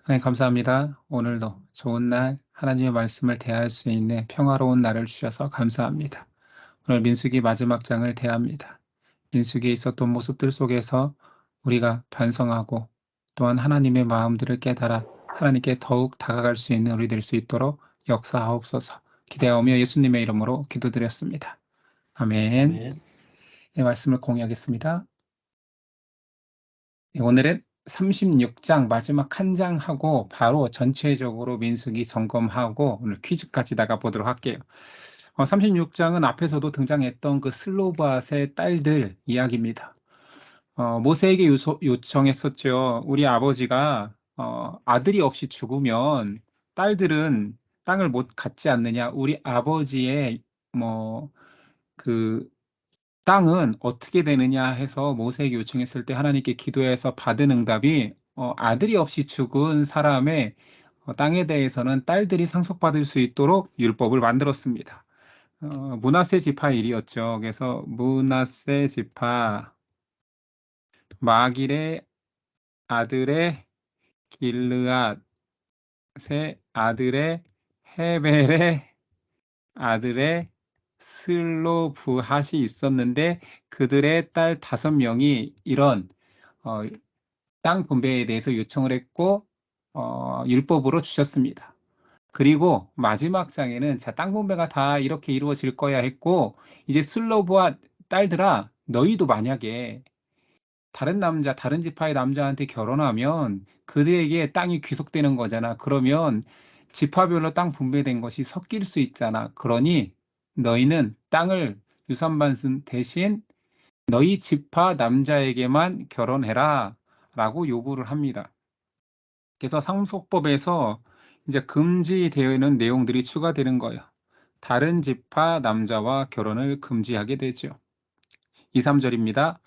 하나님 감사합니다. 오늘도 좋은 날 하나님의 말씀을 대할 수 있는 평화로운 날을 주셔서 감사합니다. 오늘 민수기 마지막 장을 대합니다. 민수기에 있었던 모습들 속에서 우리가 반성하고 또한 하나님의 마음들을 깨달아 하나님께 더욱 다가갈 수 있는 우리 될 수 있도록 역사하옵소서. 기대하오며 예수님의 이름으로 기도드렸습니다. 아멘. 아멘. 이 말씀을 공유하겠습니다. 오늘은 36장 마지막 한 장하고 바로 전체적으로 민수기 점검하고 오늘 퀴즈까지 나가보도록 할게요. 36장은 앞에서도 등장했던 그 슬로바스의 딸들 이야기입니다. 모세에게 요청했었죠. 우리 아버지가 아들이 없이 죽으면 딸들은 땅을 못 갖지 않느냐. 우리 아버지의 뭐그 땅은 어떻게 되느냐 해서 모세에게 요청했을 때 하나님께 기도해서 받은 응답이 아들이 없이 죽은 사람의 땅에 대해서는 딸들이 상속받을 수 있도록 율법을 만들었습니다. 므낫세 지파 일이었죠. 그래서 므낫세 지파 마길의 아들의 길르앗의 아들의 헤벨의 아들의 슬로브핫이 있었는데 그들의 딸 5명이 이런 어, 땅 분배에 대해서 요청을 했고 율법으로 주셨습니다. 그리고 마지막 장에는 자, 땅 분배가 다 이렇게 이루어질 거야 했고 이제 슬로브와 딸들아 너희도 만약에 다른 남자, 다른 지파의 남자한테 결혼하면 그들에게 땅이 귀속되는 거잖아. 그러면 지파별로 땅 분배된 것이 섞일 수 있잖아. 그러니 너희는 땅을 유산받은 대신 너희 지파 남자에게만 결혼해라 라고 요구를 합니다. 그래서 상속법에서 이제 금지되어 있는 내용들이 추가되는 거예요. 다른 지파 남자와 결혼을 금지하게 되죠. 2, 3절입니다.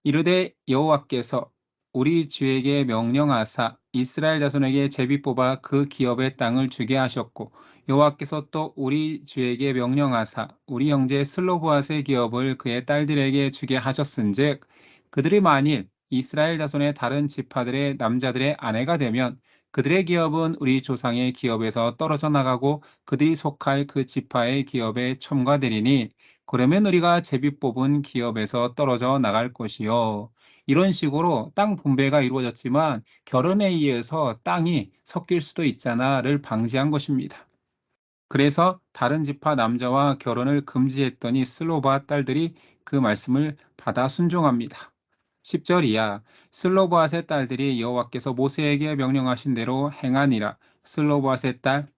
이르되 여호와께서 우리 주에게 명령하사 이스라엘 자손에게 제비 뽑아 그 기업의 땅을 주게 하셨고 여호와께서 또 우리 주에게 명령하사 우리 형제 슬로브앗의 기업을 그의 딸들에게 주게 하셨은즉 그들이 만일 이스라엘 자손의 다른 지파들의 남자들의 아내가 되면 그들의 기업은 우리 조상의 기업에서 떨어져 나가고 그들이 속할 그 지파의 기업에 첨가되리니 그러면 우리가 제비 뽑은 기업에서 떨어져 나갈 것이요. 이런 식으로 땅 분배가 이루어졌지만 결혼에 의해서 땅이 섞일 수도 있잖아를 방지한 것입니다. 그래서 다른 지파 남자와 결혼을 금지했더니 슬로바 딸들이 그 말씀을 받아 순종합니다. 10절 이하 슬로바앗의 딸들이 여호와께서 모세에게 명령하신 대로 행하니라. 슬로바앗의 딸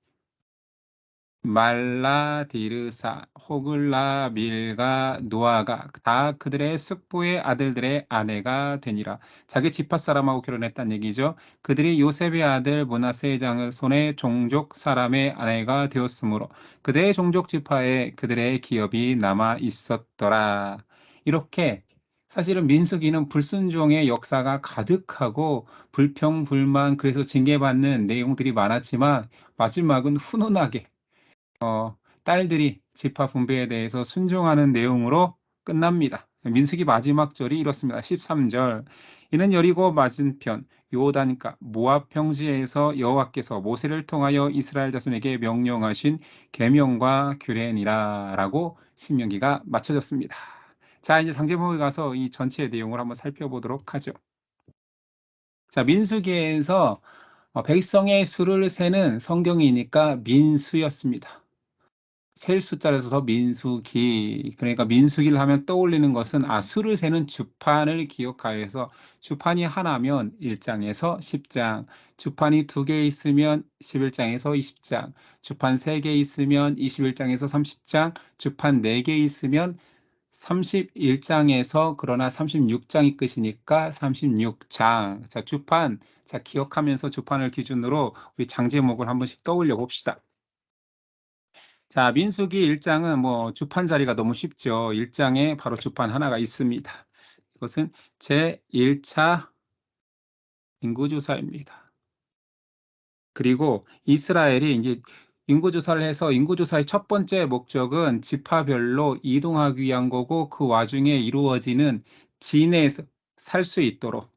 말라디르사, 호글라, 밀가, 노아가 다 그들의 숙부의 아들들의 아내가 되니라. 자기 지파 사람하고 결혼했다는 얘기죠. 그들이 요셉의 아들 므낫세의 장손의 종족 사람의 아내가 되었으므로 그들의 종족 지파에 그들의 기업이 남아 있었더라. 이렇게 사실은 민수기는 불순종의 역사가 가득하고 불평, 불만, 그래서 징계받는 내용들이 많았지만 마지막은 훈훈하게 딸들이 지파 분배에 대해서 순종하는 내용으로 끝납니다. 민수기 마지막 절이 이렇습니다. 13절 이는 여리고 맞은편 요단가 모압 평지에서 여호와께서 모세를 통하여 이스라엘 자손에게 명령하신 계명과 규례니라 라고 신명기가 마쳐졌습니다. 자, 이제 장제목에 가서 이 전체 내용을 한번 살펴보도록 하죠. 자, 민수기에서 백성의 수를 세는 성경이니까 민수였습니다. 셀 숫자에서 더 민수기, 그러니까 민수기를 하면 떠올리는 것은 수를 세는 주판을 기억하여서 주판이 하나면 1장에서 10장, 주판이 2개 있으면 11장에서 20장, 주판 3개 있으면 21장에서 30장, 주판 4개 있으면 31장에서 그러나 36장이 끝이니까 36장. 자, 주판, 자, 기억하면서 주판을 기준으로 우리 장제목을 한 번씩 떠올려 봅시다. 자, 민수기 1장은 뭐 주판 자리가 너무 쉽죠. 1장에 바로 주판 하나가 있습니다. 이것은 제1차 인구조사입니다. 그리고 이스라엘이 이제 인구조사를 해서 인구조사의 첫 번째 목적은 지파별로 이동하기 위한 거고 그 와중에 이루어지는 진에서 살 수 있도록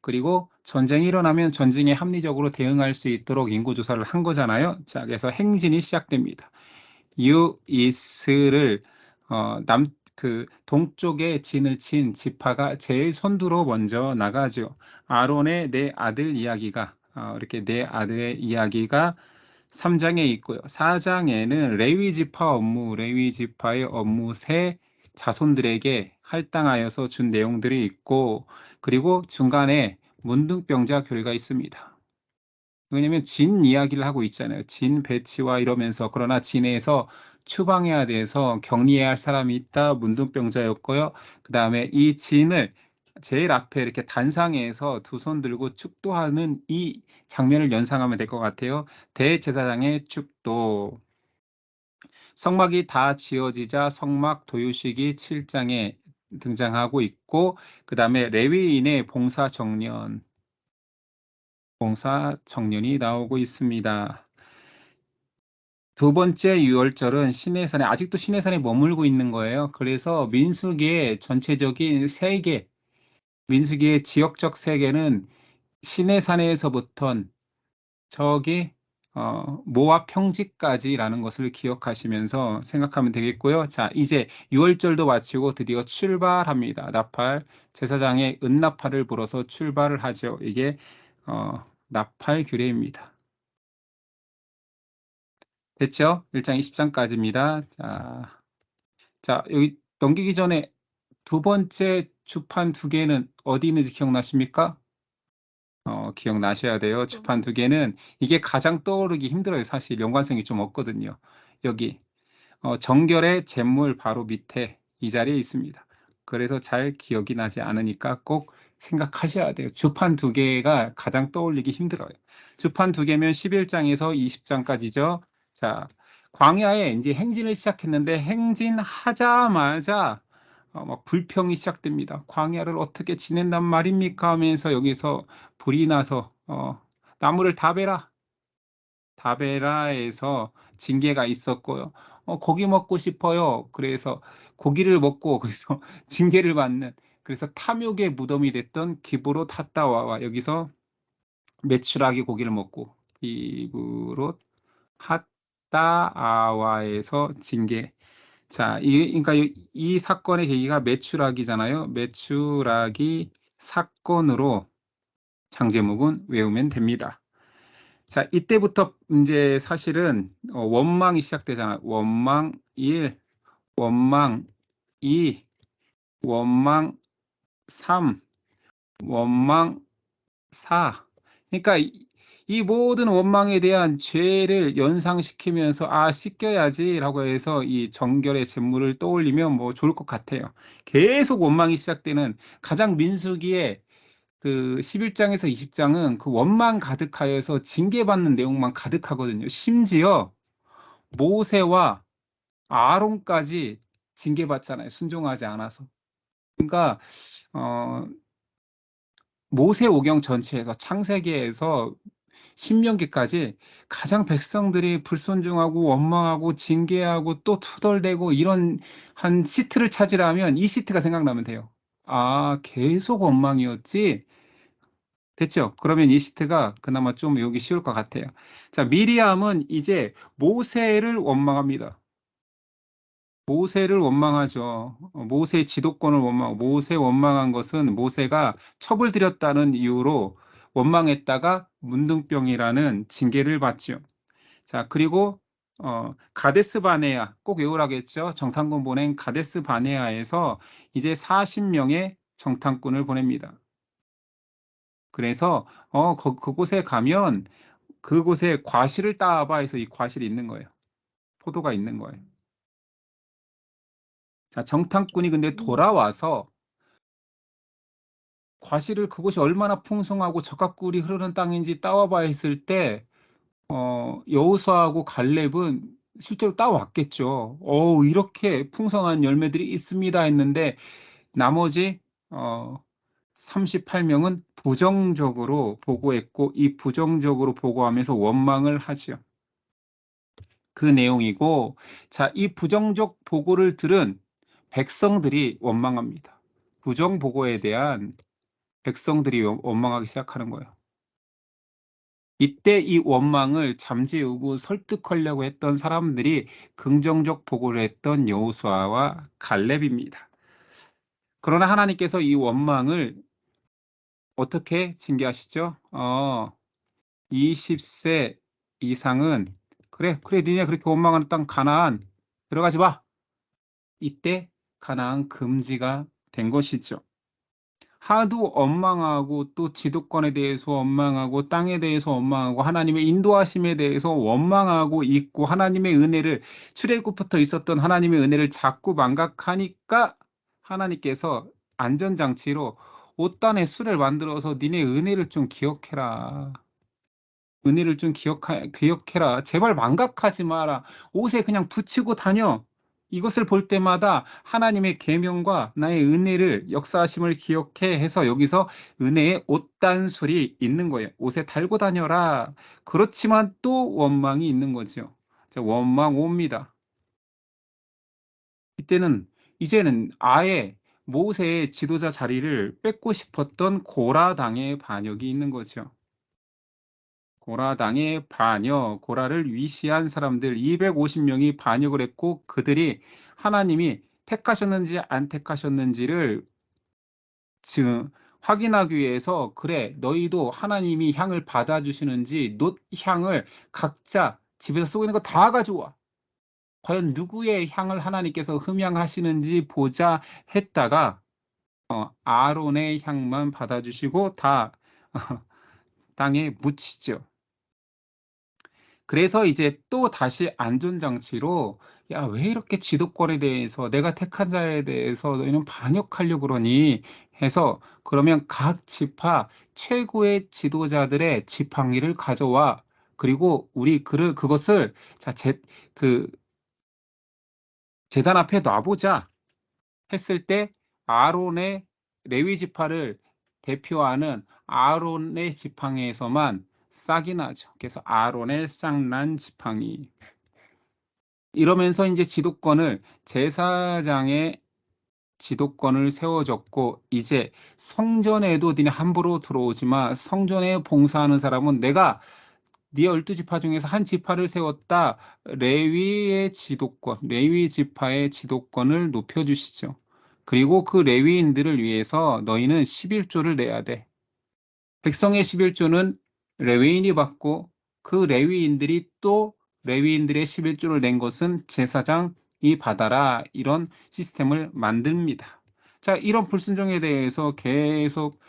그리고 전쟁이 일어나면 전쟁에 합리적으로 대응할 수 있도록 인구조사를 한 거잖아요. 자, 그래서 행진이 시작됩니다. 유이스를 그 동쪽에 진을 친 지파가 제일 선두로 먼저 나가죠. 아론의 네 아들 이야기가 이렇게 네 아들의 이야기가 3장에 있고요. 4장에는 레위 지파 업무, 레위 지파의 업무 세 자손들에게 할당하여서 준 내용들이 있고, 그리고 중간에 문둥병자 교리가 있습니다. 왜냐면 진 이야기를 하고 있잖아요. 진 배치와 이러면서. 그러나 진에서 추방해야 돼서 격리해야 할 사람이 있다. 문둥병자였고요. 그 다음에 이 진을 제일 앞에 이렇게 단상에서 두 손 들고 축도하는 이 장면을 연상하면 될 것 같아요. 대제사장의 축도. 성막이 다 지어지자 성막 도유식이 7장에 등장하고 있고, 그 다음에 레위인의 봉사 정년이 나오고 있습니다. 두 번째 유월절은 시내산에 아직도 시내산에 머물고 있는 거예요. 그래서 민수기의 전체적인 세계, 민수기의 지역적 세계는 시내산에서부터 저기 모압 평지까지라는 것을 기억하시면서 생각하면 되겠고요. 자, 이제 유월절도 마치고 드디어 출발합니다. 나팔 제사장의 은나팔을 불어서 출발을 하죠. 이게 나팔 규례입니다. 됐죠? 1장 20장까지입니다. 자, 여기 넘기기 전에 두 번째 주판 두 개는 어디 있는지 기억나십니까? 기억나셔야 돼요. 주판 두 개는 이게 가장 떠오르기 힘들어요. 사실 연관성이 좀 없거든요. 여기 정결의 잿물 바로 밑에 이 자리에 있습니다. 그래서 잘 기억이 나지 않으니까 꼭 생각하셔야 돼요. 주판 두 개가 가장 떠올리기 힘들어요. 주판 두 개면 11장에서 20장까지죠. 자, 광야에 이제 행진을 시작했는데 행진하자마자 막 불평이 시작됩니다. 광야를 어떻게 지낸단 말입니까? 하면서 여기서 불이 나서 나무를 다 베라. 다베라에서 징계가 있었고요. 고기 먹고 싶어요. 그래서 고기를 먹고 그래서 징계를 받는 그래서 탐욕의 무덤이 됐던 기브로 핫다와와 여기서 메추라기 고기를 먹고 기브로 핫다아와에서 징계. 자, 그러니까 이 사건의 계기가 메추라기잖아요. 메추라기 사건으로 장제목은 외우면 됩니다. 자, 이때부터 이제 사실은 원망이 시작되잖아요. 원망 1, 원망 2, 원망 3, 원망 4. 그러니까 이 모든 원망에 대한 죄를 연상시키면서 씻겨야지라고 해서 이 정결의 잿물을 떠올리면 뭐 좋을 것 같아요. 계속 원망이 시작되는 가장 민수기에 그 11장에서 20장은 그 원망 가득하여서 징계받는 내용만 가득하거든요. 심지어 모세와 아론까지 징계받잖아요. 순종하지 않아서. 그러니까 어, 모세오경 전체에서 창세기에서 신명기까지 가장 백성들이 불순종하고 원망하고 징계하고 또 투덜대고 이런 한 시트를 찾으라면 이 시트가 생각나면 돼요. 계속 원망이었지. 됐죠? 그러면 이 시트가 그나마 좀 외우기 쉬울 것 같아요. 자, 미리암은 이제 모세를 원망합니다. 모세를 원망하죠. 모세의 지도권을 모세 원망한 것은 모세가 첩을 들였다는 이유로 원망했다가 문둥병이라는 징계를 받죠. 자, 그리고 가데스 바네아 꼭 외우라겠죠. 정탐꾼 보낸 가데스 바네아에서 이제 40명의 정탐꾼을 보냅니다. 그래서 그곳에 가면 그곳에 과실을 따봐 해서 이 과실이 있는 거예요. 포도가 있는 거예요. 자, 정탐꾼이 근데 돌아와서 과실을 그곳이 얼마나 풍성하고 적합꿀이 흐르는 땅인지 따와봐 했을 때 여호수아하고 갈렙은 실제로 따왔겠죠. 이렇게 풍성한 열매들이 있습니다 했는데 나머지 38명은 부정적으로 보고했고 이 부정적으로 보고하면서 원망을 하죠. 그 내용이고 자, 이 부정적 보고를 들은 백성들이 원망합니다. 부정 보고에 대한 백성들이 원망하기 시작하는 거예요. 이때 이 원망을 잠재우고 설득하려고 했던 사람들이 긍정적 보고를 했던 여호수아와 갈렙입니다. 그러나 하나님께서 이 원망을 어떻게 징계하시죠? 20세 이상은 그래 니네 그렇게 원망하는 땅 가나안 들어가지 마. 이때 가나안 금지가 된 것이죠. 하도 원망하고 또 지도권에 대해서 원망하고 땅에 대해서 원망하고 하나님의 인도하심에 대해서 원망하고 있고 하나님의 은혜를 출애굽부터 있었던 하나님의 은혜를 자꾸 망각하니까 하나님께서 안전장치로 옷단에 술을 만들어서 니네 은혜를 좀 기억해라. 은혜를 좀 기억해라. 제발 망각하지 마라. 옷에 그냥 붙이고 다녀. 이것을 볼 때마다 하나님의 계명과 나의 은혜를 역사하심을 기억해 해서 여기서 은혜의 옷단술이 있는 거예요. 옷에 달고 다녀라. 그렇지만 또 원망이 있는 거죠. 원망 옵니다. 이제는 아예 모세의 지도자 자리를 뺏고 싶었던 고라당의 반역이 있는 거죠. 고라당의 반역, 고라를 위시한 사람들 250명이 반역을 했고 그들이 하나님이 택하셨는지 안 택하셨는지를 지금 확인하기 위해서 그래 너희도 하나님이 향을 받아주시는지 놋 향을 각자 집에서 쓰고 있는 거 다 가져와. 과연 누구의 향을 하나님께서 흠양하시는지 보자 했다가 아론의 향만 받아주시고 다 땅에 묻히죠. 그래서 이제 또 다시 안전장치로 야, 왜 이렇게 지도권에 대해서 내가 택한 자에 대해서 너희는 반역하려고 그러니 해서 그러면 각 지파 최고의 지도자들의 지팡이를 가져와. 그리고 우리 그것을 자, 그 제단 앞에 놔보자 했을 때 아론의 레위 지파를 대표하는 아론의 지팡이에서만 싹이 나죠. 그래서 아론의 싹난 지팡이. 이러면서 이제 지도권을 제사장의 지도권을 세워줬고 이제 성전에도 니네 함부로 들어오지 마. 성전에 봉사하는 사람은 내가 네 12지파 중에서 한 지파를 세웠다. 레위의 지도권, 레위 지파의 지도권을 높여주시죠. 그리고 그 레위인들을 위해서 너희는 11조를 내야 돼. 백성의 11조는 레위인이 받고 그 레위인들이 또 레위인들의 11조를 낸 것은 제사장이 받아라. 이런 시스템을 만듭니다. 자, 이런 불순종에 대해서 계속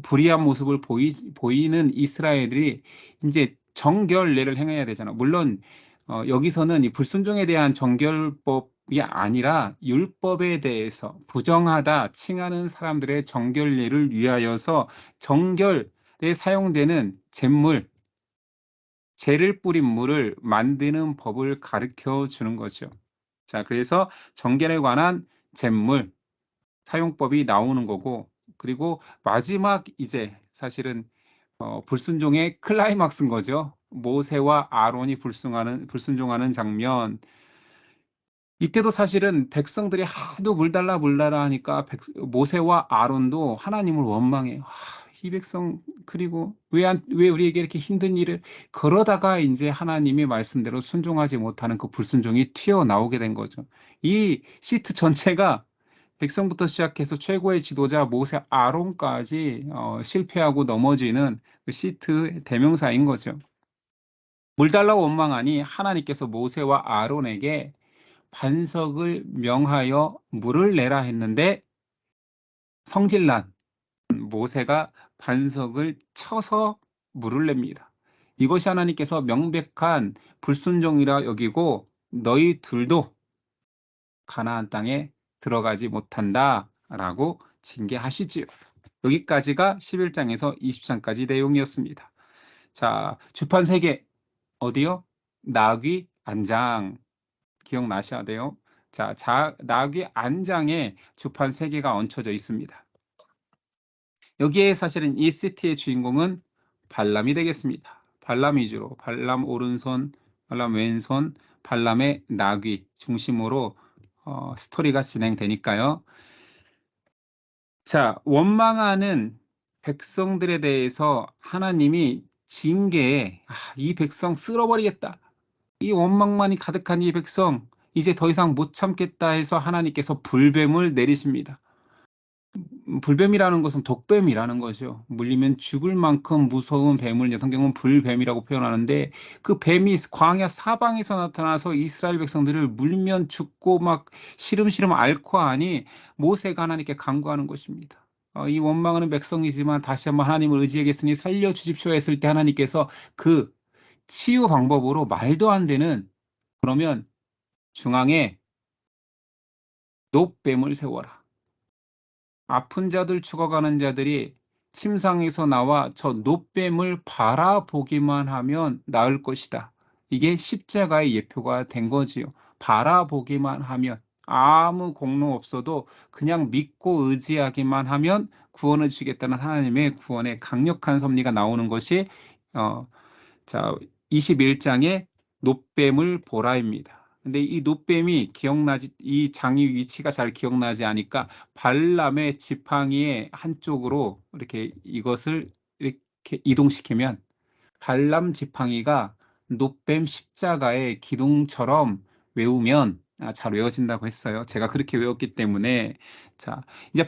불의한 모습을 보이는 이스라엘들이 이제 정결례를 행해야 되잖아. 물론 여기서는 이 불순종에 대한 정결법이 아니라 율법에 대해서 부정하다 칭하는 사람들의 정결례를 위하여서 정결에 사용되는 잿물, 재를 뿌린 물을 만드는 법을 가르쳐 주는 거죠. 자, 그래서 정결에 관한 잿물 사용법이 나오는 거고, 그리고 마지막 이제 사실은 불순종의 클라이막스인 거죠. 모세와 아론이 불순종하는 장면. 이때도 사실은 백성들이 하도 물달라 하니까 모세와 아론도 하나님을 원망해. 이 백성 그리고 왜 우리에게 이렇게 힘든 일을 그러다가 이제 하나님의 말씀대로 순종하지 못하는 그 불순종이 튀어나오게 된 거죠. 이 시트 전체가 백성부터 시작해서 최고의 지도자 모세 아론까지 실패하고 넘어지는 그 시트 대명사인 거죠. 물달라 원망하니 하나님께서 모세와 아론에게 반석을 명하여 물을 내라 했는데 성질난 모세가 반석을 쳐서 물을 냅니다. 이것이 하나님께서 명백한 불순종이라 여기고 너희 둘도 가나안 땅에 들어가지 못한다라고 징계하시지요. 여기까지가 11장에서 20장까지 내용이었습니다. 자, 주판 3개 어디요? 나귀 안장 기억나셔야 돼요. 자, 나귀 안장에 주판 3개가 얹혀져 있습니다. 여기에 사실은 이 시티의 주인공은 발람이 되겠습니다. 발람 위주로 발람 오른손, 발람 왼손, 발람의 나귀 중심으로 스토리가 진행되니까요. 자, 원망하는 백성들에 대해서 하나님이 징계에 이 백성 쓸어버리겠다. 이 원망만이 가득한 이 백성 이제 더 이상 못 참겠다 해서 하나님께서 불뱀을 내리십니다. 불뱀이라는 것은 독뱀이라는 거죠. 물리면 죽을 만큼 무서운 뱀을 성경은 불뱀이라고 표현하는데, 그 뱀이 광야 사방에서 나타나서 이스라엘 백성들을 물면 죽고 막 시름시름 앓고 하니 모세가 하나님께 간구하는 것입니다. 이 원망하는 백성이지만 다시 한번 하나님을 의지하겠으니 살려주십시오 했을 때 하나님께서 그 치유 방법으로 말도 안 되는, 그러면 중앙에 놋뱀을 세워라. 아픈 자들, 죽어가는 자들이 침상에서 나와 저 놋뱀을 바라보기만 하면 나을 것이다. 이게 십자가의 예표가 된 거지요. 바라보기만 하면, 아무 공로 없어도 그냥 믿고 의지하기만 하면 구원을 주겠다는 하나님의 구원의 강력한 섭리가 나오는 것이 어, 자, 21장의 놋뱀을 보라입니다. 근데 이 놋뱀이 이 장의 위치가 잘 기억나지 않으니까 발람의 지팡이의 한쪽으로 이렇게 이것을 이렇게 이동시키면 발람 지팡이가 놋뱀 십자가의 기둥처럼 외우면 잘 외워진다고 했어요. 제가 그렇게 외웠기 때문에. 자, 이제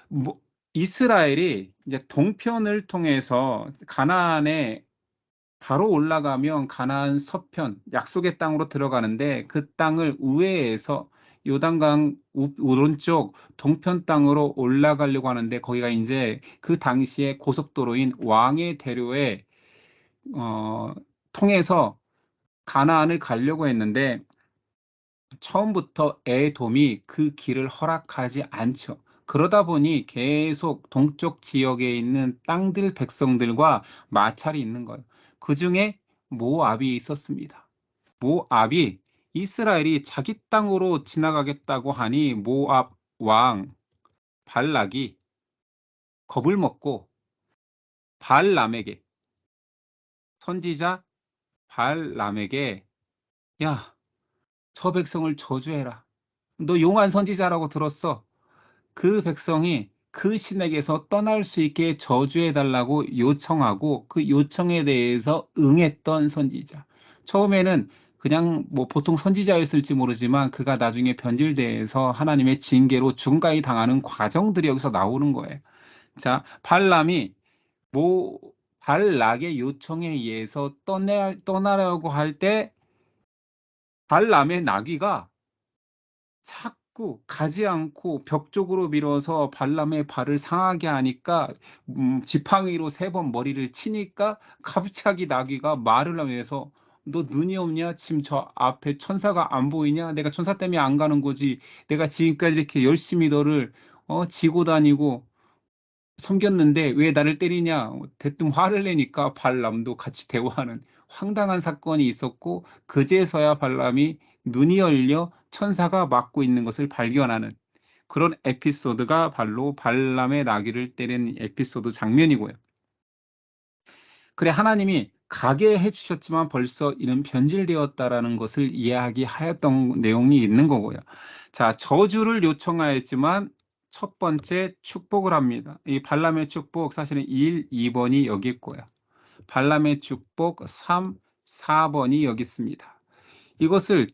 뭐, 이스라엘이 이제 동편을 통해서 가나안에 바로 올라가면 가나안 서편 약속의 땅으로 들어가는데, 그 땅을 우회해서 요단강 오른쪽 동편 땅으로 올라가려고 하는데, 거기가 이제 그 당시에 고속도로인 왕의 대로에 통해서 가나안을 가려고 했는데, 처음부터 에돔이 그 길을 허락하지 않죠. 그러다 보니 계속 동쪽 지역에 있는 땅들 백성들과 마찰이 있는 거예요. 그 중에 모압이 있었습니다. 모압이 이스라엘이 자기 땅으로 지나가겠다고 하니 모압 왕 발락이 겁을 먹고 발람에게, 선지자 발람에게, 야, 저 백성을 저주해라. 너 용한 선지자라고 들었어. 그 백성이 그 신에게서 떠날 수 있게 저주해 달라고 요청하고, 그 요청에 대해서 응했던 선지자. 처음에는 그냥 뭐 보통 선지자였을지 모르지만 그가 나중에 변질돼서 하나님의 징계로 중가히 당하는 과정들이 여기서 나오는 거예요. 자, 모 발락의 요청에 의해서 떠나려고 할 때 발람의 나귀가 자꾸 가지 않고 벽 쪽으로 밀어서 발람의 발을 상하게 하니까, 지팡이로 3번 머리를 치니까 갑자기 나귀가 말을 하면서, 너 눈이 없냐? 지금 저 앞에 천사가 안 보이냐? 내가 천사 때문에 안 가는 거지. 내가 지금까지 이렇게 열심히 너를 지고 다니고 섬겼는데 왜 나를 때리냐? 대뜸 화를 내니까 발람도 같이 대화하는 황당한 사건이 있었고, 그제서야 발람이 눈이 열려 천사가 맞고 있는 것을 발견하는 그런 에피소드가 바로 발람의 나귀를 때린 에피소드 장면이고요. 그래, 하나님이 가게 해주셨지만 벌써 이는 변질되었다라는 것을 이야기하였던 내용이 있는 거고요. 자, 저주를 요청하였지만 첫 번째 축복을 합니다. 이 발람의 축복 사실은 1, 2번이 여기 있고요. 발람의 축복 3, 4번이 여기 있습니다. 이것을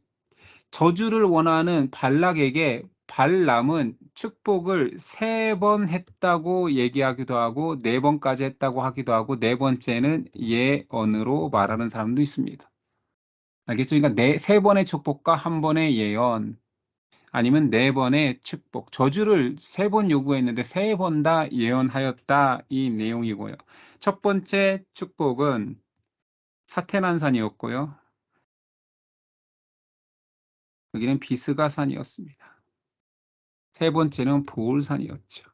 저주를 원하는 발락에게 발람은 축복을 3번 했다고 얘기하기도 하고 4번까지 했다고 하기도 하고, 4번째는 예언으로 말하는 사람도 있습니다. 알겠죠? 그러니까 3번의 축복과 1번의 예언, 아니면 4번의 축복, 저주를 3번 요구했는데 3번 다 예언하였다, 이 내용이고요. 첫 번째 축복은 사테난산이었고요. 여기는 비스가산이었습니다. 3번째는 보울산이었죠.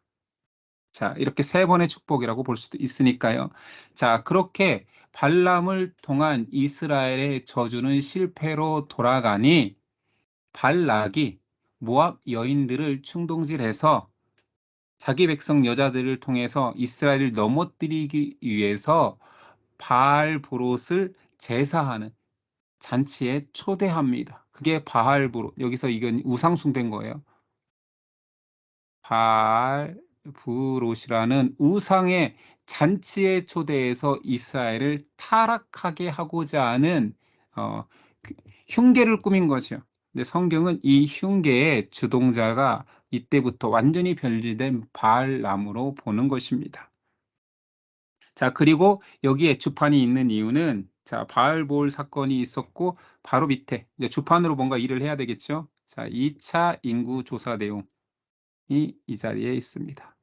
자, 이렇게 3번의 축복이라고 볼 수도 있으니까요. 자, 그렇게 발람을 통한 이스라엘의 저주는 실패로 돌아가니 발락이 모압 여인들을 충동질해서 자기 백성 여자들을 통해서 이스라엘을 넘어뜨리기 위해서 바알보롯을 제사하는 잔치에 초대합니다. 그게 바알보롯. 여기서 이건 우상 숭배인 거예요. 바알보롯. 부롯이라는 우상의 잔치에 초대해서 이스라엘을 타락하게 하고자 하는 어, 그 흉계를 꾸민 거죠. 근데 성경은 이 흉계의 주동자가 이때부터 완전히 변질된 바알람으로 보는 것입니다. 자, 그리고 여기에 주판이 있는 이유는 자, 바알볼 사건이 있었고 바로 밑에 이제 주판으로 뭔가 일을 해야 되겠죠. 자, 2차 인구 조사 내용이 이 자리에 있습니다.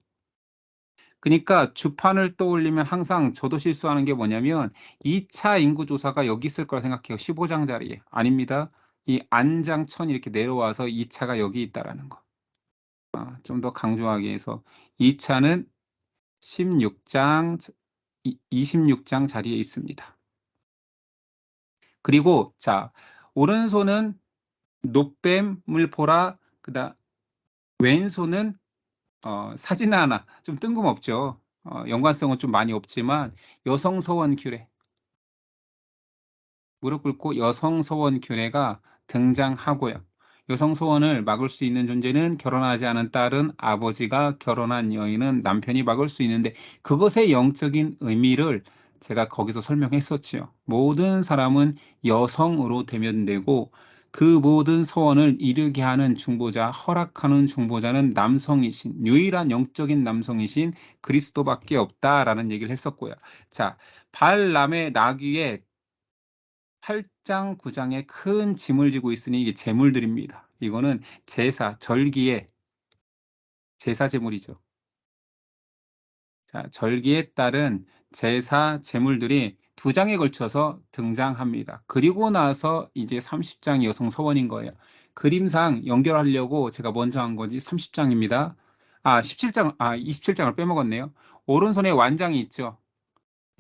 그러니까 주판을 떠올리면 항상 저도 실수하는 게 뭐냐면 2차 인구 조사가 여기 있을 거라 생각해요. 15장 자리에. 아닙니다. 이 안장천 이렇게 내려와서 2차가 여기 있다라는 거. 좀 더 강조하기 위해서 2차는 16장 26장 자리에 있습니다. 그리고 자, 오른손은 놋뱀을 보라. 그다음 왼손은 사진 하나 좀 뜬금없죠. 연관성은 좀 많이 없지만 여성 서원 규례, 무릎 꿇고 여성 서원 규례가 등장하고요. 여성 서원을 막을 수 있는 존재는 결혼하지 않은 딸은 아버지가, 결혼한 여인은 남편이 막을 수 있는데 그것의 영적인 의미를 제가 거기서 설명했었지요. 모든 사람은 여성으로 대면되고 그 모든 소원을 이루게 하는 중보자, 허락하는 중보자는 남성이신, 유일한 영적인 남성이신 그리스도밖에 없다라는 얘기를 했었고요. 자, 발람의 나귀의 8장, 9장에 큰 짐을 지고 있으니 이게 제물들입니다. 이거는 제사, 절기의 제사 제물이죠. 자, 절기에 따른 제사 제물들이 2장에 걸쳐서 등장합니다. 그리고 나서 이제 30장 여성 서원인 거예요. 그림상 연결하려고 제가 먼저 한 거지 30장입니다. 17장, 27장을 빼먹었네요. 오른손에 완장이 있죠.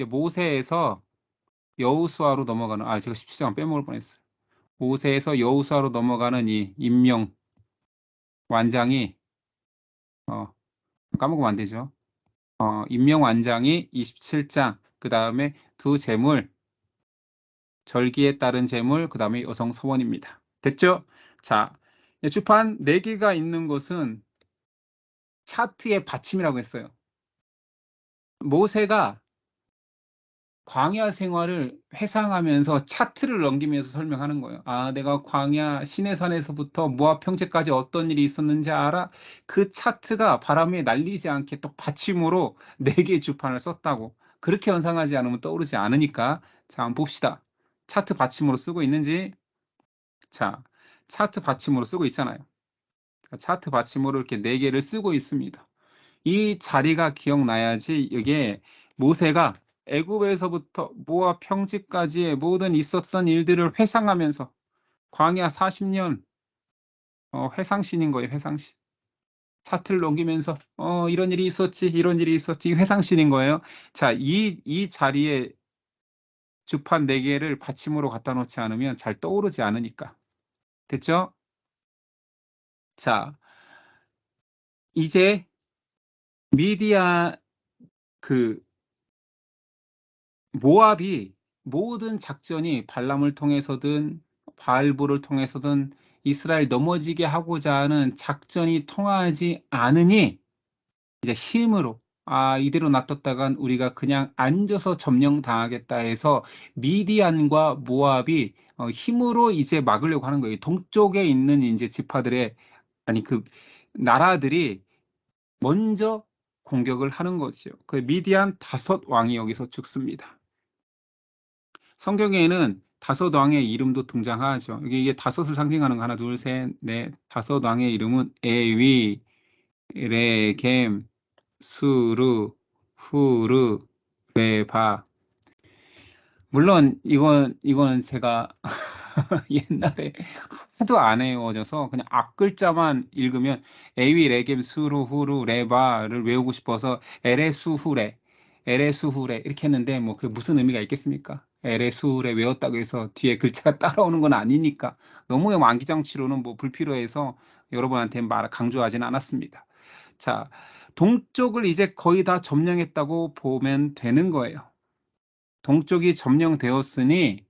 모세에서 여호수아로 넘어가는, 제가 17장 빼먹을 뻔했어요. 모세에서 여호수아로 넘어가는 이 임명 완장이, 까먹으면 안 되죠. 임명 완장이 27장, 그 다음에 두 제물, 절기에 따른 제물, 그 다음에 여성 서원입니다. 됐죠? 자, 주판 4개가 있는 것은 차트의 받침이라고 했어요. 모세가 광야 생활을 회상하면서 차트를 넘기면서 설명하는 거예요. 내가 광야 시내산에서부터 모압 평지까지 어떤 일이 있었는지 알아? 그 차트가 바람에 날리지 않게 또 받침으로 4개의 주판을 썼다고. 그렇게 연상하지 않으면 떠오르지 않으니까. 자, 한번 봅시다. 차트 받침으로 쓰고 있는지. 자, 차트 받침으로 쓰고 있잖아요. 자, 차트 받침으로 이렇게 4개를 쓰고 있습니다. 이 자리가 기억나야지 이게 모세가 애굽에서부터 모압 평지까지의 모든 있었던 일들을 회상하면서 광야 40년 회상신인 거예요. 회상신. 차트를 넘기면서 이런 일이 있었지, 이런 일이 있었지, 회상신인 거예요. 자, 이 자리에 주판 4개를 받침으로 갖다 놓지 않으면 잘 떠오르지 않으니까. 됐죠? 자, 이제 미디안 그 모압이 모든 작전이 발람을 통해서든 바알볼을 통해서든 이스라엘 넘어지게 하고자 하는 작전이 통하지 않으니 이제 힘으로 이대로 놔뒀다간 우리가 그냥 앉아서 점령당하겠다 해서 미디안과 모압이 힘으로 이제 막으려고 하는 거예요. 동쪽에 있는 이제 지파들의 그 나라들이 먼저 공격을 하는 거죠. 그 미디안 5왕이 여기서 죽습니다. 성경에는 5왕의 이름도 등장하죠. 이게 5을 상징하는 거 하나, 둘, 셋, 넷, 5왕의 이름은 에위, 레겜, 수르, 후르, 레바. 물론 이거는 제가 옛날에 하도 안 외워져서 그냥 앞글자만 읽으면 에위, 레겜, 수르, 후르, 레바를 외우고 싶어서 에레수후레, 에레수후레 이렇게 했는데 뭐 그게 무슨 의미가 있겠습니까? 에레수후레 외웠다고 해서 뒤에 글자가 따라오는 건 아니니까 너무 만기장치로는 뭐 불필요해서 여러분한테 강조하지는 않았습니다. 자, 동쪽을 이제 거의 다 점령했다고 보면 되는 거예요. 동쪽이 점령되었으니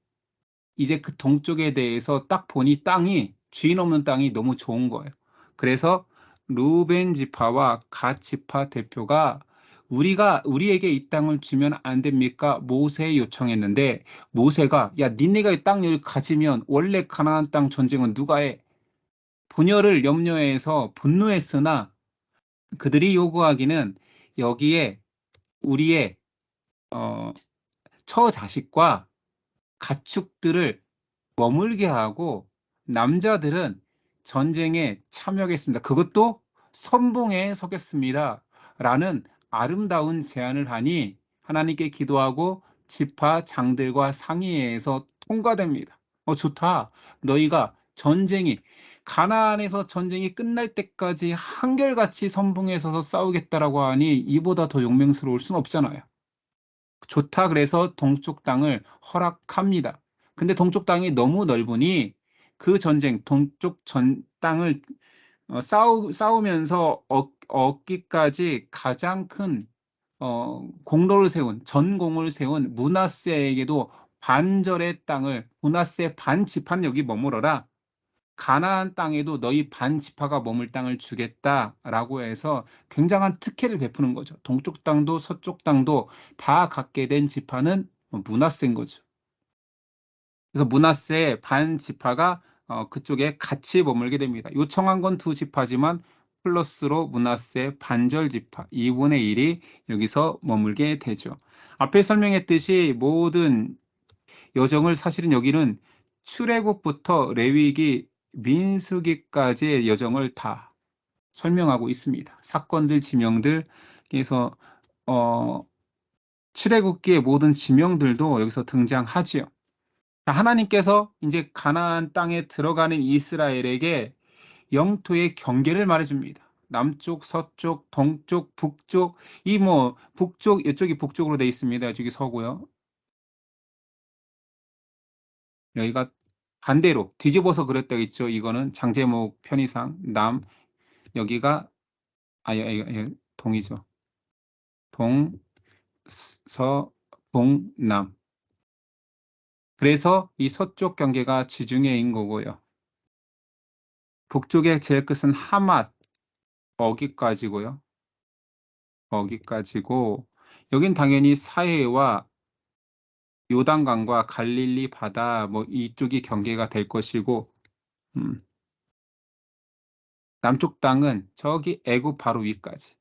이제 그 동쪽에 대해서 딱 보니 땅이 주인 없는 땅이 너무 좋은 거예요. 그래서 루벤 지파와 갓 지파 대표가 우리에게 이 땅을 주면 안 됩니까? 모세에 요청했는데 모세가 야 니네가 이 땅을 가지면 원래 가나안 땅 전쟁은 누가 해? 분열을 염려해서 분노했으나 그들이 요구하기는 여기에 우리의 어, 처자식과 가축들을 머물게 하고 남자들은 전쟁에 참여하겠습니다. 그것도 선봉에 서겠습니다. 라는 아름다운 제안을 하니 하나님께 기도하고 지파 장들과 상의해서 통과됩니다. 좋다. 너희가 가나안에서 전쟁이 끝날 때까지 한결같이 선봉에 서서 싸우겠다라고 하니 이보다 더 용맹스러울 순 없잖아요. 좋다 그래서 동쪽 땅을 허락합니다. 근데 동쪽 땅이 너무 넓으니 그 전쟁, 동쪽 전 땅을 싸우면서 얻기까지 가장 큰 전공을 세운 므낫세에게도 반절의 땅을 므낫세 반 지파는 여기 머물어라. 가나안 땅에도 너희 반 지파가 머물 땅을 주겠다라고 해서 굉장한 특혜를 베푸는 거죠. 동쪽 땅도 서쪽 땅도 다 갖게 된 지파는 므낫세인 거죠. 그래서 므낫세 반 지파가 그쪽에 같이 머물게 됩니다. 요청한 건 두 지파지만 플러스로 므낫세 반절 지파 2분의 1이 여기서 머물게 되죠. 앞에 설명했듯이 모든 여정을 사실은 여기는 출애굽부터 레위기, 민수기까지의 여정을 다 설명하고 있습니다. 사건들, 지명들, 그래서 출애굽기의 모든 지명들도 여기서 등장하지요. 하나님께서 이제 가나안 땅에 들어가는 이스라엘에게 영토의 경계를 말해줍니다. 남쪽, 서쪽, 동쪽, 북쪽, 북쪽, 이쪽이 북쪽으로 돼 있습니다. 이쪽이 서고요. 여기가 반대로 뒤집어서 그렸다 있죠. 이거는 장제목 편의상 여기가 동이죠. 동, 서, 동, 남. 그래서 이 서쪽 경계가 지중해인 거고요. 북쪽의 제일 끝은 하맛, 어기까지고요. 어기까지고 여긴 당연히 사해와 요단강과 갈릴리 바다 이쪽이 경계가 될 것이고 남쪽 땅은 저기 애굽 바로 위까지.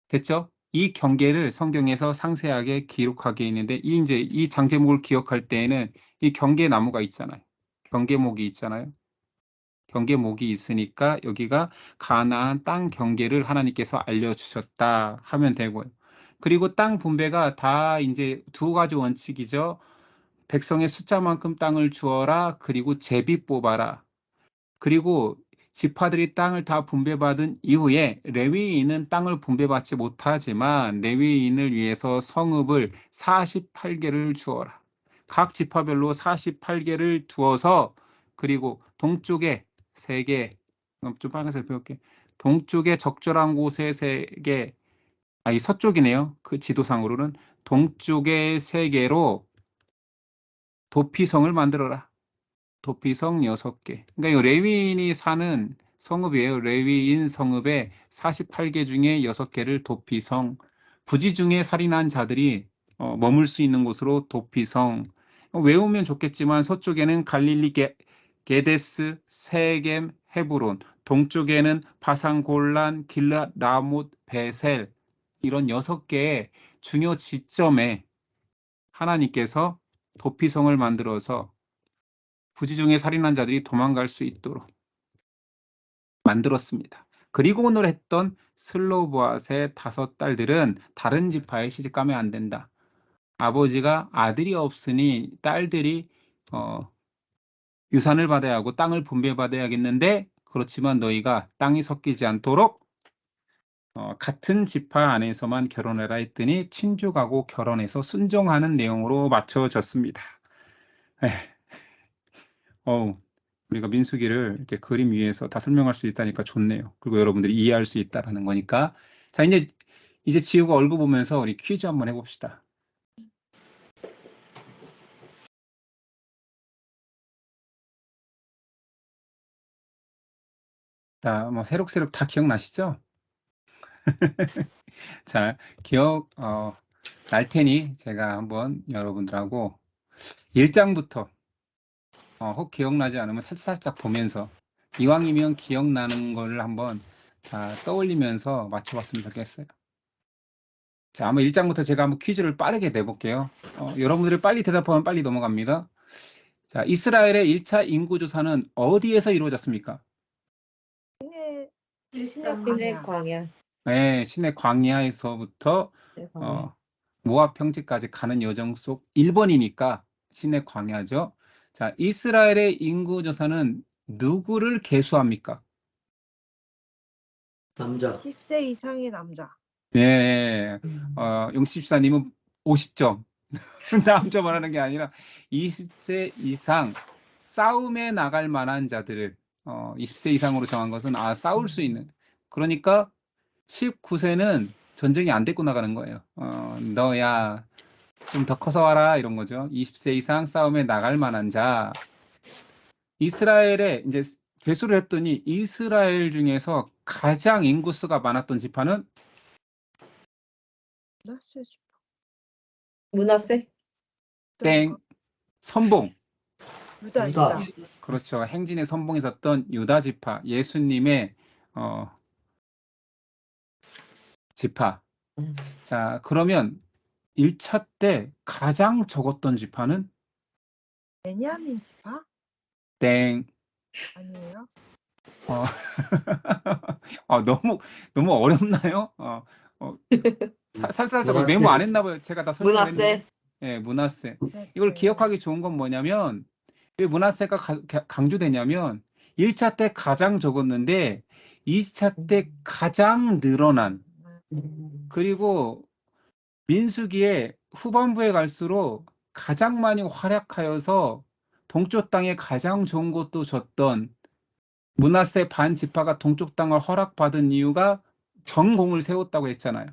됐죠? 이 경계를 성경에서 상세하게 기록하게 있는데 이 장제목을 기억할 때에는 이 경계 나무가 있잖아요. 경계목이 있잖아요. 경계목이 있으니까 여기가 가나안 땅 경계를 하나님께서 알려주셨다 하면 되고요. 그리고 땅 분배가 다 이제 두 가지 원칙이죠. 백성의 숫자만큼 땅을 주어라. 그리고 제비 뽑아라. 그리고 지파들이 땅을 다 분배받은 이후에 레위인은 땅을 분배받지 못하지만 레위인을 위해서 성읍을 48개를 주어라. 각 지파별로 48개를 두어서 그리고 동쪽에 3개, 좀 빨간색 배울게. 동쪽에 적절한 곳에 3개, 이 서쪽이네요. 그 지도상으로는 동쪽에 3개로 도피성을 만들어라. 도피성 6개. 그러니까 이 레위인이 사는 성읍이에요. 레위인 성읍에 48개 중에 6개를 도피성. 부지 중에 살인한 자들이 머물 수 있는 곳으로 도피성. 외우면 좋겠지만 서쪽에는 갈릴리 게데스, 세겜, 헤브론, 동쪽에는 바산 골란, 길랏, 라못, 베셀 이런 6개의 중요 지점에 하나님께서 도피성을 만들어서 부지 중에 살인한 자들이 도망갈 수 있도록 만들었습니다. 그리고 오늘 했던 슬로보앗의 5딸들은 다른 지파에 시집가면 안 된다. 아버지가 아들이 없으니 딸들이 유산을 받아야 하고 땅을 분배받아야겠는데 그렇지만 너희가 땅이 섞이지 않도록 같은 지파 안에서만 결혼해라 했더니 친족하고 결혼해서 순종하는 내용으로 맞춰졌습니다. 우리가 민수기를 이렇게 그림 위에서 다 설명할 수 있다니까 좋네요. 그리고 여러분들이 이해할 수 있다라는 거니까. 자, 이제 지우가 얼굴 보면서 우리 퀴즈 한번 해봅시다. 자, 뭐 새록새록 다 기억나시죠? 자, 날 테니 제가 한번 여러분들하고 1장부터 혹 기억나지 않으면 살짝 보면서 이왕이면 기억나는 걸 한번 떠올리면서 맞춰봤으면 좋겠어요. 자, 한번 1장부터 제가 한번 퀴즈를 빠르게 내볼게요. 여러분들이 빨리 대답하면 빨리 넘어갑니다. 자, 이스라엘의 1차 인구조사는 어디에서 이루어졌습니까? 신의 광야. 네, 시내 광야에서부터 신의 광야. 모압 평지까지 가는 여정 속 1번이니까 시내 광야죠. 자, 이스라엘의 인구조사는 누구를 계수합니까? 남자. 10세 이상의 남자. 네, 용십사님은 50점. 남자 말하는 게 아니라 20세 이상 싸움에 나갈 만한 자들을 20세 이상으로 정한 것은 싸울 수 있는. 그러니까 19세는 전쟁이 안 데리고 나가는 거예요. 너야 좀 더 커서 와라 이런 거죠. 20세 이상 싸움에 나갈 만한 자. 이스라엘에 이제 개수를 했더니 이스라엘 중에서 가장 인구수가 많았던 지파는 나세 집. 문하세. 땡, 선봉. 유다. 유다. 그렇죠. 행진의 선봉에 섰던 유다 지파, 예수님의 지파. 자, 그러면 1차 때 가장 적었던 지파는 베냐민 지파? 땡. 아니에요? 너무 어렵나요? 살짝 문하세. 메모 안 했나 봐요. 제가 다 설명했는데. 문하세. 네, 문하세. 네. 이걸 기억하기 좋은 건 뭐냐면 왜 문하세가 강조되냐면 1차 때 가장 적었는데 2차 때 가장 늘어난, 그리고 민수기의 후반부에 갈수록 가장 많이 활약하여서 동쪽 땅에 가장 좋은 곳도 줬던 므낫세 반 지파가 동쪽 땅을 허락받은 이유가 경공을 세웠다고 했잖아요.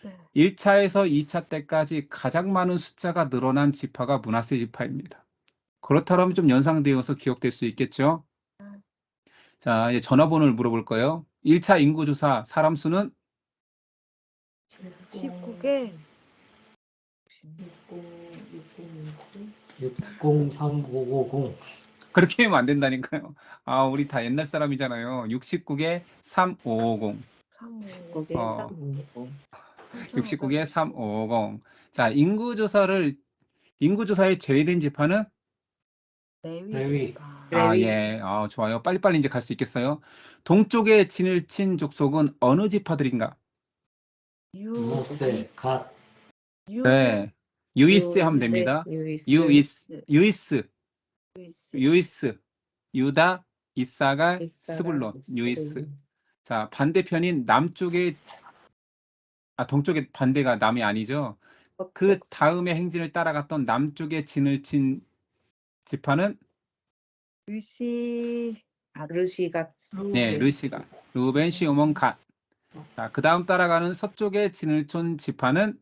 네. 1차에서 2차 때까지 가장 많은 숫자가 늘어난 지파가 므낫세 지파입니다. 그렇다면 좀 연상되어서 기억될 수 있겠죠? 자, 이제 전화번호를 물어볼 거예요. 1차 인구조사 사람 수는 19개. 603550. 그렇게 하면 안 된다니까요. 우리 다 옛날 사람이잖아요. 69개 3550. 9개 어. 3. 69개 3550. 자, 인구조사에 제외된 지파는 레위. 지파. 레위. 예. 좋아요. 빨리빨리 이제 갈 수 있겠어요. 동쪽에 진을 친 족속은 어느 지파들인가? 문하세. 갓. 네. 유이스 하면 됩니다. 유이스. 유다, 이사갈, 스불론. 유이스. 자, 반대편인 남쪽에 동쪽에 반대가 남이 아니죠. 그 다음에 행진을 따라갔던 남쪽에 진을 친 지파는 르시가. 네, 르시가. 루벤, 시므온, 갓. 자, 그 다음 따라가는 서쪽에 진을 친 지파는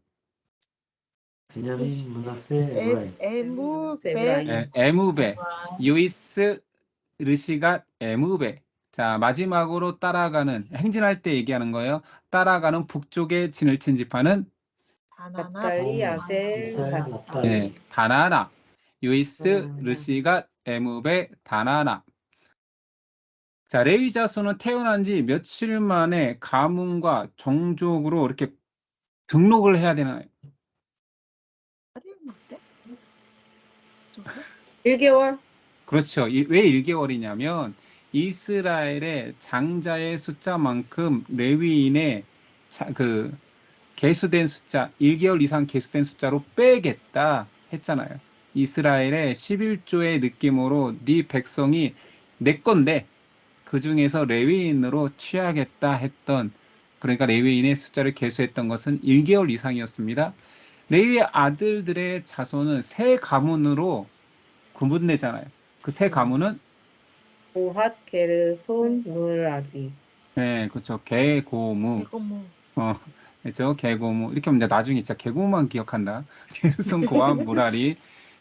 베냐민, 문하세, 에브라임. 에무베, 유이스, 르시가, 에무베. 자, 마지막으로 따라가는 행진할 때 얘기하는 거예요. 따라가는 북쪽에 진을 친 지파는 납달리, 아셀, 이스라엘, 납달리. 네, 다나나, 유이스, 르시가, 에무베, 다나나. 자, 레위 자손은 태어난 지 며칠 만에 가문과 종족으로 이렇게 등록을 해야 되나요? 1개월. 그렇죠. 왜 1개월이냐면 이스라엘의 장자의 숫자만큼 레위인의 계수된 숫자, 1개월 이상 계수된 숫자로 빼겠다 했잖아요. 이스라엘의 11조의 느낌으로 네 백성이 내 건데 그 중에서 레위인으로 취하겠다 했던, 그러니까 레위인의 숫자를 계수했던 것은 1개월 이상이었습니다. 레위의 아들들의 자손은 세 가문으로 구분되잖아요. 그 세 가문은 고핫, 게르손, 무라리. 네, 그렇죠. 개고무. 그렇죠. 개고무. 이렇게 하면 이제 나중에 진짜 개고무만 기억한다. 게르손, 고아, 무라리.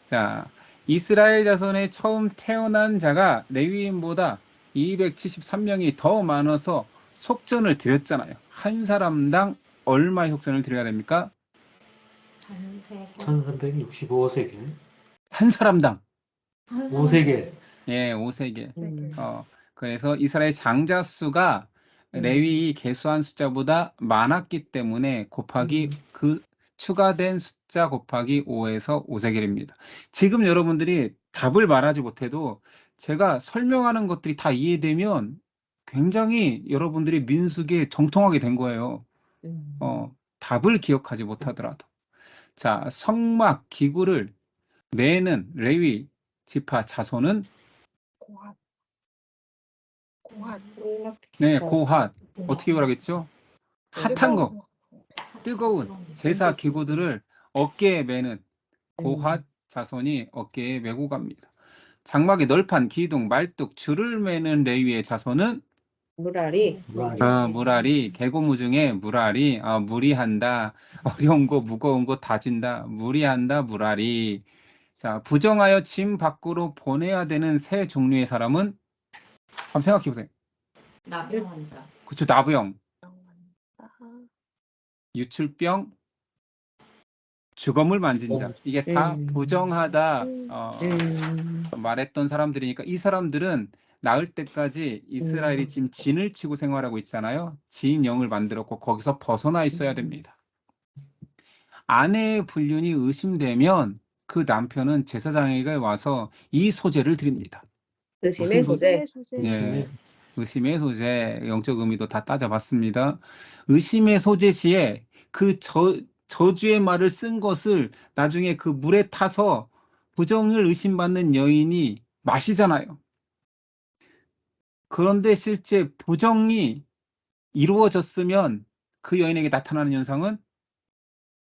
자, 이스라엘 자손의 처음 태어난 자가 레위인보다 273명이 더 많아서 속전을 드렸잖아요. 한 사람당 얼마의 속전을 드려야 됩니까? 1365세겔. 한 사람당. 5세겔. 예, 5세겔. 음. 그래서 이스라엘 장자 수가 레위 계수한 숫자보다 많았기 때문에 곱하기 그 추가된 숫자 곱하기 5에서 5세겔입니다. 지금 여러분들이 답을 말하지 못해도 제가 설명하는 것들이 다 이해되면 굉장히 여러분들이 민수기에 정통하게 된 거예요. 답을 기억하지 못하더라도. 자, 성막 기구를 매는 레위 지파 자손은 고핫. 네, 고핫. 어떻게 말하겠죠? 핫한 거, 뜨거운 제사 기구들을 어깨에 매는 고핫 자손이 어깨에 메고 갑니다. 장막의 널판, 기둥, 말뚝, 줄을 매는 레위의 자손은 무라리. 무라리, 계고무 중에 무라리, 무리한다, 어려운 거, 무거운 거 다진다, 무리한다, 무라리. 자, 부정하여 짐 밖으로 보내야 되는 세 종류의 사람은 한번 생각해 보세요. 나병 환자. 그쵸, 나부형, 유출병, 주검을 만진 자. 이게 다 부정하다 말했던 사람들이니까 이 사람들은 나을 때까지 이스라엘이 지금 진을 치고 생활하고 있잖아요. 진영을 만들었고 거기서 벗어나 있어야 됩니다. 아내의 불륜이 의심되면 그 남편은 제사장에게 와서 이 소재를 드립니다. 의심의 무슨 소재. 예, 의심의 소재, 영적 의미도 다 따져봤습니다. 의심의 소재 시에 그 저주의 말을 쓴 것을 나중에 그 물에 타서 부정을 의심받는 여인이 마시잖아요. 그런데 실제 부정이 이루어졌으면 그 여인에게 나타나는 현상은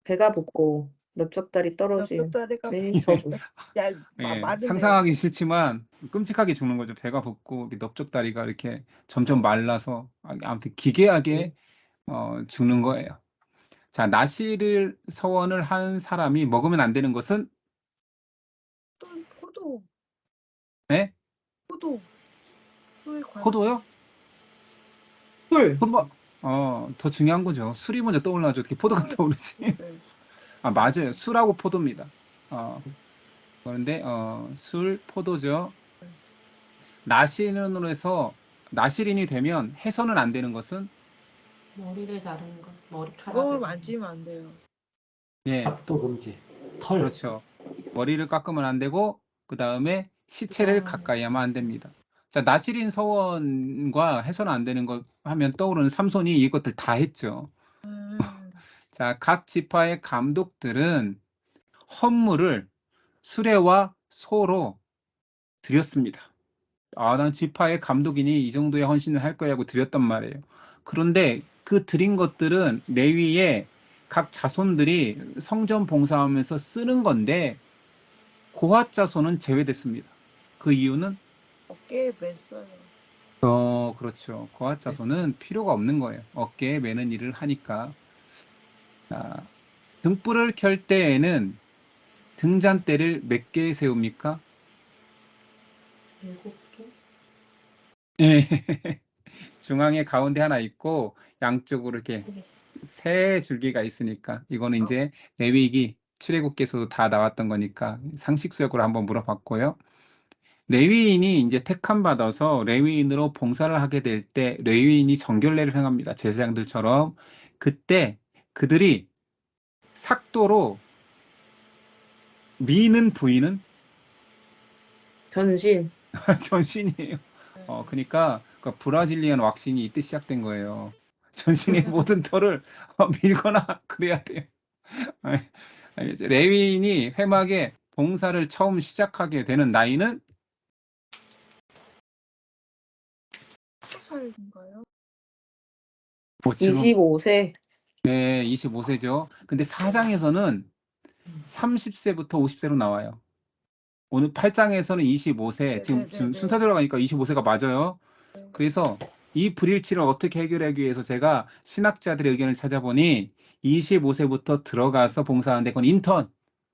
배가 붓고 넓적다리 떨어짐. 넓적다리가 네, 저주. 상상하기 싫지만 끔찍하게 죽는 거죠. 배가 붓고 넓적다리가 이렇게 점점 말라서 아무튼 기괴하게 죽는 거예요. 자, 나시를 서원을 한 사람이 먹으면 안 되는 것은 또 포도. 네? 포도. 포도요? 술. 더 중요한 거죠. 술이 먼저 떠올라죠. 어떻게 포도가 떠오르지? 맞아요. 술하고 포도입니다. 그런데 술, 포도죠. 나시린으로 해서 나시린이 되면 해서는 안 되는 것은 머리를 자르는 것. 머리카락을 주검을 만지면 안 돼요. 예, 삽도 금지. 털. 그렇죠. 머리를 깎으면 안 되고 그 다음에 시체를 가까이 하면 안 됩니다. 자, 나시린 서원과 해서는 안 되는 것 하면 떠오르는 삼손이 이것들 다 했죠. 자, 각 지파의 감독들은 헌물을 수레와 소로 드렸습니다. 난 지파의 감독이니 이 정도의 헌신을 할 거야 하고 드렸단 말이에요. 그런데 그 드린 것들은 레위의 각 자손들이 성전 봉사하면서 쓰는 건데 고핫 자손은 제외됐습니다. 그 이유는 어깨에 맸어요. 그렇죠. 고핫 자손은 필요가 없는 거예요. 어깨에 매는 일을 하니까. 자, 등불을 켤 때에는 등잔대를 몇 개 세웁니까? 7개? 예. 중앙에 가운데 하나 있고 양쪽으로 이렇게 세 줄기가 있으니까 이거는 이제 레위기 출애굽기에서도 다 나왔던 거니까 상식적으로 한번 물어봤고요. 레위인이 이제 택함 받아서 레위인으로 봉사를 하게 될 때 레위인이 정결례를 행합니다. 제사장들처럼. 그때 그들이 삭도로 미는 부위는 전신. 전신이에요. 그러니까 브라질리안 왁싱이 이때 시작된 거예요. 전신의 모든 털을 밀거나 그래야 돼요. 알겠죠? 레위인이 회막에 봉사를 처음 시작하게 되는 나이는 몇 살인가요? 25세. 네, 25세죠. 근데 4장에서는 30세부터 50세로 나와요. 오늘 8장에서는 25세, 지금 순서대로 가니까 25세가 맞아요. 그래서 이 불일치를 어떻게 해결하기 위해서 제가 신학자들의 의견을 찾아보니 25세부터 들어가서 봉사하는데 그건 인턴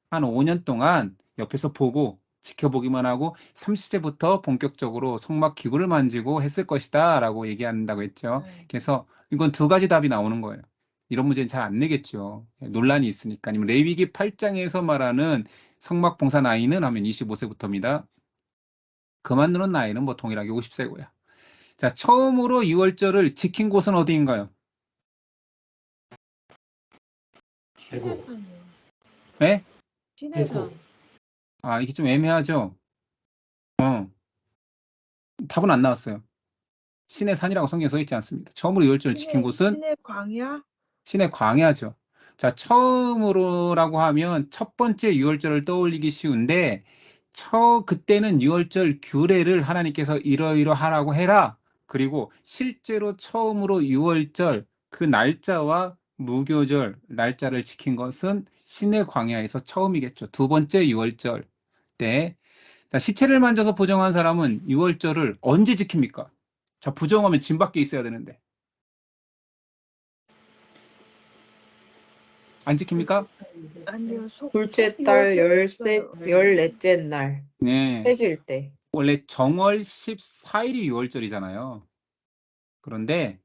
한 5년 동안 옆에서 보고 지켜보기만 하고 30세부터 본격적으로 성막 기구를 만지고 했을 것이다 라고 얘기한다고 했죠. 네. 그래서 이건 두 가지 답이 나오는 거예요. 이런 문제는 잘 안 내겠죠. 논란이 있으니까. 아니면 레위기 8장에서 말하는 성막 봉사 나이는 하면 25세부터입니다. 그만두는 나이는 뭐 동일하게 50세고요. 자, 처음으로 유월절을 지킨 곳은 어디인가요? 아이고. 신해산이요. 네? 신해산. 아, 이게 좀 애매하죠? 답은 안 나왔어요. 신의 산이라고 성경에 써 있지 않습니다. 처음으로 유월절을 지킨 곳은 신해 광야? 신의 광야죠. 자, 처음으로라고 하면 첫 번째 유월절을 떠올리기 쉬운데 그때는 유월절 규례를 하나님께서 이러이러하라고 해라. 그리고 실제로 처음으로 유월절 그 날짜와 무교절 날짜를 지킨 것은 신의 광야에서 처음이겠죠. 두 번째 유월절 때. 자, 시체를 만져서 부정한 사람은 유월절을 언제 지킵니까? 자, 부정하면 진 밖에 있어야 되는데. 안 지킵니까? 아니요. 둘째 달 유월절이었어요. 14째 날 네. 해질 때. 원래 정월 14일이 유월절이잖아요. 그런데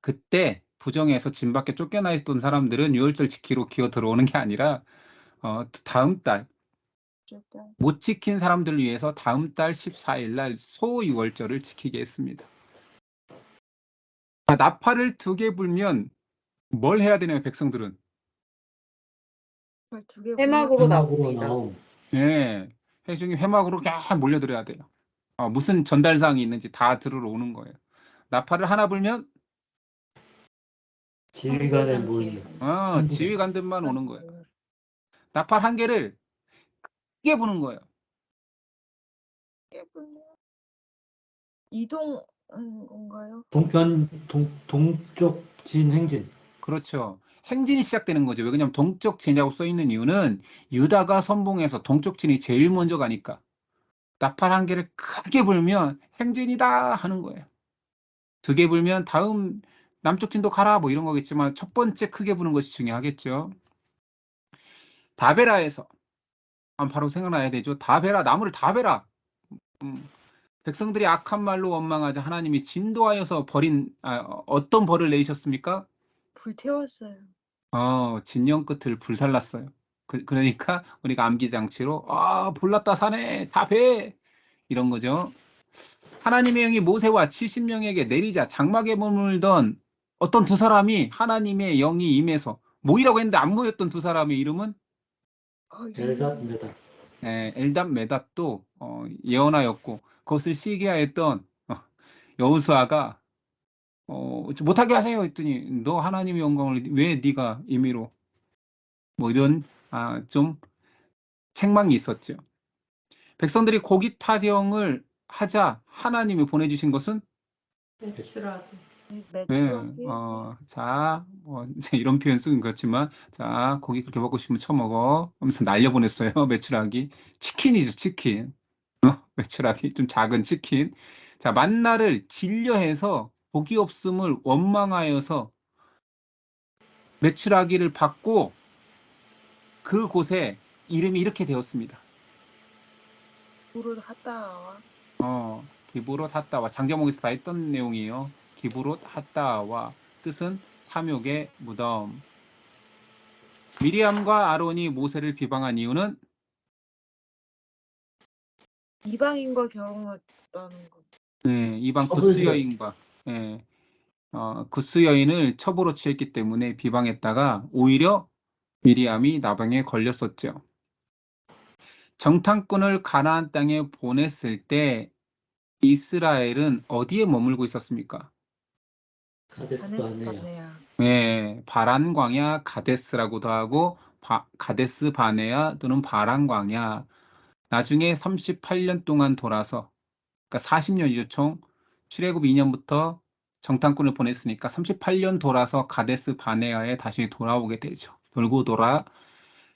그때 부정해서 진 밖에 쫓겨나 있던 사람들은 유월절 지키러 기어 들어오는 게 아니라 다음 달 못 지킨 사람들을 위해서 다음 달 14일 날 소유월절을 지키게 했습니다. 자, 나팔을 2개 불면 뭘 해야 되나요, 백성들은? 해막으로 해막으로 나옵니다. 나옴. 네, 회중이 회막으로 쫙 몰려들어야 돼요. 무슨 전달사항이 있는지 다 들으러 오는 거예요. 나팔을 하나 불면 지휘관에 모이는. 천국에. 지휘관들만 오는 거예요. 나팔 1개를 크게 부는 거예요. 이동하는 건가요? 동쪽 진행진. 그렇죠. 행진이 시작되는 거죠. 왜냐하면 동쪽 진이라고 써 있는 이유는 유다가 선봉해서 동쪽 진이 제일 먼저 가니까. 나팔 1개를 크게 불면 행진이다 하는 거예요. 2개 불면 다음 남쪽 진도 가라 뭐 이런 거겠지만 첫 번째 크게 부는 것이 중요하겠죠. 다베라에서 바로 생각나야 되죠. 다베라, 나무를 다 베라. 백성들이 악한 말로 원망하자 하나님이 진도하여서 어떤 벌을 내리셨습니까? 불태웠어요. 진영 끝을 불살랐어요. 그러니까 우리가 암기장치로 불났다 사네 다 배 이런 거죠. 하나님의 영이 모세와 70명에게 내리자 장막에 머물던 어떤 두 사람이 하나님의 영이 임해서 모이라고 했는데 안 모였던 두 사람의 이름은 엘닷 메닷. 엘답 메답도 예언하였고 그것을 시기하였던 여호수아가 못하게 하세요 했더니 너 하나님의 영광을 왜 네가 임의로 뭐 이런 좀 책망이 있었죠. 백성들이 고기 타령을 하자 하나님이 보내주신 것은 매출하기. 매출하기. 이런 표현 쓰긴 그렇지만 자 고기 그렇게 먹고 싶으면 처먹어 하면서 날려보냈어요. 매출하기 치킨이죠. 치킨. 매출하기 좀 작은 치킨. 자, 만나를 진려해서 복이 없음을 원망하여서 매출하기를 받고 그곳에 이름이 이렇게 되었습니다. 불을 하다와 기브롯 핫다와 장자목에서 다 했던 내용이에요. 기브롯 핫다와 뜻은 탐욕의 무덤. 미리암과 아론이 모세를 비방한 이유는 이방인과 결혼했다는 것. 이방 첩을 구스 여인과 구스 여인을 첩으로 취했기 때문에 비방했다가 오히려 미리암이 나병에 걸렸었죠. 정탐꾼을 가나안 땅에 보냈을 때 이스라엘은 어디에 머물고 있었습니까? 카데스 바네아. 네, 바란 광야 가데스라고도 하고 가데스 바네아 또는 바란 광야. 나중에 38년 동안 돌아서 그러니까 40년이죠 총. 출애굽 2년부터 정탐꾼을 보냈으니까 38년 돌아서 가데스 바네아에 다시 돌아오게 되죠. 돌고 돌아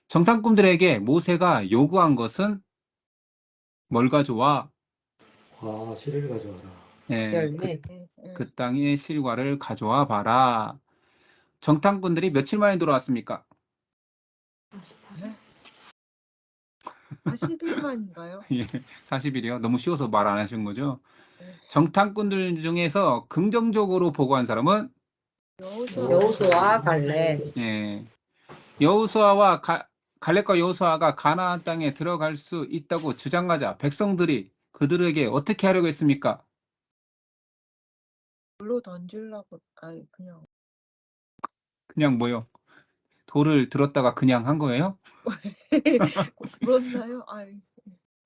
정탐꾼들에게 모세가 요구한 것은 뭘 가져와? 실을 가져와라. 열매. 그 땅의 실과를 가져와 봐라. 정탐꾼들이 며칠 만에 돌아왔습니까? 48일. 40일만인가요? 예, 40일이요. 너무 쉬워서 말 안 하신 거죠? 네. 정탐꾼들 중에서 긍정적으로 보고한 사람은 여호수아 갈렙. 예, 여호수아와 갈렙과 여호수아가 가나안 땅에 들어갈 수 있다고 주장하자 백성들이 그들에게 어떻게 하려고 했습니까? 물로 던지려고 아니 그냥 그냥 뭐요? 돌을 들었다가 그냥 한 거예요? 그렇나요? 아이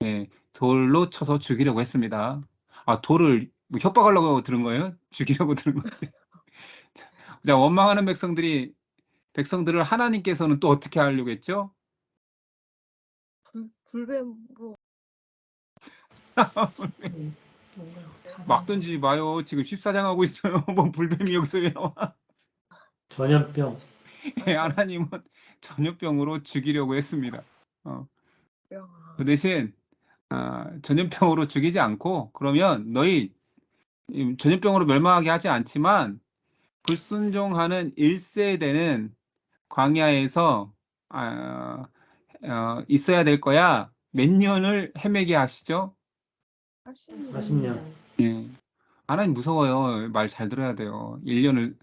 예, 돌로 쳐서 죽이려고 했습니다. 아, 돌을 뭐 협박하려고 들은 거예요? 죽이려고 들은 거지. 자, 원망하는 백성들을 하나님께서는 또 어떻게 하려고 했죠? 불뱀으로 막 던지지 마요. 지금 14장 하고 있어요. 뭐 불뱀이 여기서 왜 나와? 전염병. 예, 하나님은 전염병으로 죽이려고 했습니다. 뿅. 그 대신 전염병으로 죽이지 않고 그러면 너희 전염병으로 멸망하게 하지 않지만 불순종하는 1세대는 광야에서 있어야 될 거야. 몇 년을 헤매게 하시죠? 40년. 예. 하나님 무서워요. 말 잘 들어야 돼요. 1년을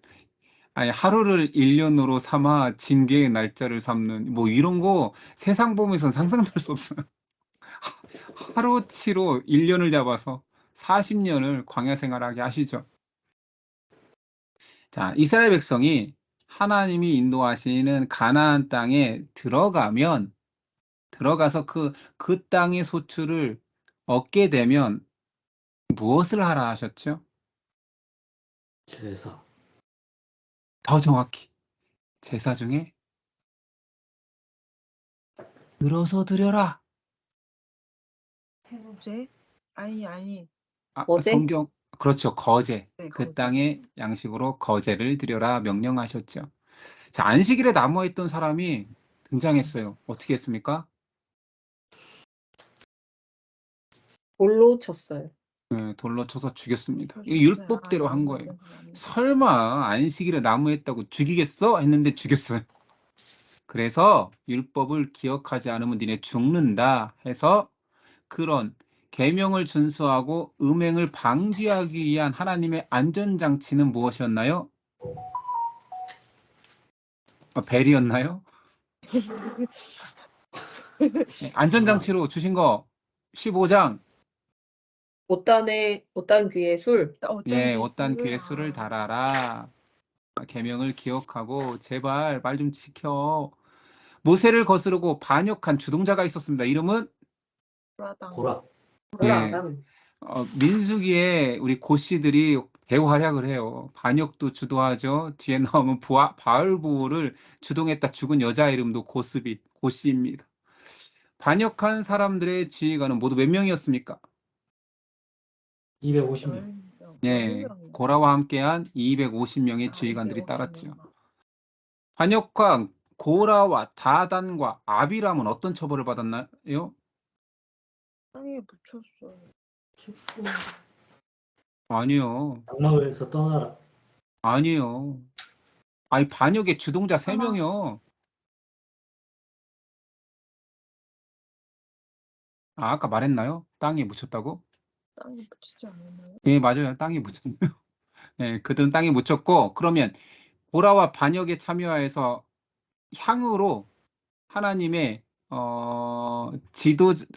아니 하루를 1년으로 삼아 징계의 날짜를 삼는 뭐 이런 거 세상 보면서 상상될 수 없어요. 하루치로 1년을 잡아서 40년을 광야 생활하게 하시죠. 자, 이스라엘 백성이 하나님이 인도하시는 가나안 땅에 들어가서 그 땅의 소출을 얻게 되면 무엇을 하라 하셨죠? 제사. 더 정확히 제사 중에 들어서 드려라. 제 아니 거제? 성경 그렇죠. 거제. 네, 그 거제. 땅의 양식으로 거제를 드려라 명령하셨죠. 자, 안식일에 남아있던 사람이 등장했어요. 어떻게 했습니까? 돌로 쳤어요. 네, 돌로 쳐서 죽였습니다. 저 이거 진짜 율법대로 한 아무 거예요. 말도 안 해. 설마 안식일에 나무했다고 죽이겠어? 했는데 죽였어요. 그래서 율법을 기억하지 않으면 니네 죽는다 해서 그런 계명을 준수하고 음행을 방지하기 위한 하나님의 안전장치는 무엇이었나요? 벨이었나요? 네, 안전장치로 주신 거 15장 못단 귀에 술. 예, 어떤 어떤 기술을- 귀에 술을 아, 달아라. 계명을 기억하고 제발 말 좀 지켜. 모세를 거스르고 반역한 주동자가 있었습니다. 이름은 불화당. 고라. 예, 민수기에 우리 고씨들이 대활약을 해요. 반역도 주도하죠. 뒤에 나오면 바울부를 주동했다 죽은 여자 이름도 고씨입니다. 반역한 사람들의 지휘관은 모두 몇 명이었습니까? 250명. 예, 10명이요. 고라와 함께한 250명의 지휘관들이 따랐죠. 반역한 고라와 다단과 아비람은 어떤 처벌을 받았나요? 땅에 묻혔어요. 죽고 아니요. 장막에서 떠나라. 아니요. 아니, 반역의 주동자 3명이요. 아까 말했나요? 땅에 묻혔다고? 땅에 묻히지 않았나요? 예, 맞아요. 땅에 묻혔네요. 예, 그들은 땅에 묻혔고, 그러면 고라와 반역에 참여해서 향으로 하나님의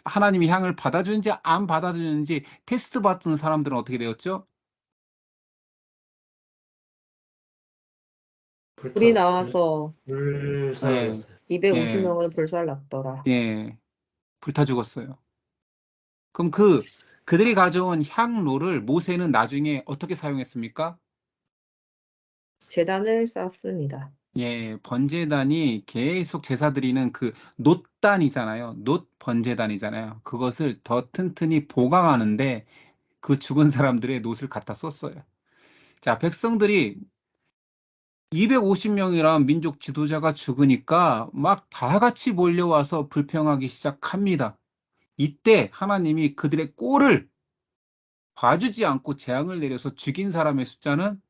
하나님이 향을 받아주는지 안 받아주는지 테스트 받던 사람들은 어떻게 되었죠? 불이 나와서 불사였어요. 250명을 불살 났더라. 예, 불타 죽었어요. 그럼 그들이 가져온 향로를 모세는 나중에 어떻게 사용했습니까? 제단을 쌓습니다. 예, 번제단이 계속 제사 드리는 그 놋단이잖아요. 놋 번제단이잖아요. 그것을 더 튼튼히 보강하는데 그 죽은 사람들의 놋을 갖다 썼어요. 자, 백성들이 250명이란 민족 지도자가 죽으니까 막 다 같이 몰려와서 불평하기 시작합니다. 이때 하나님이 그들의 꼴을 봐주지 않고 재앙을 내려서 죽인 사람의 숫자는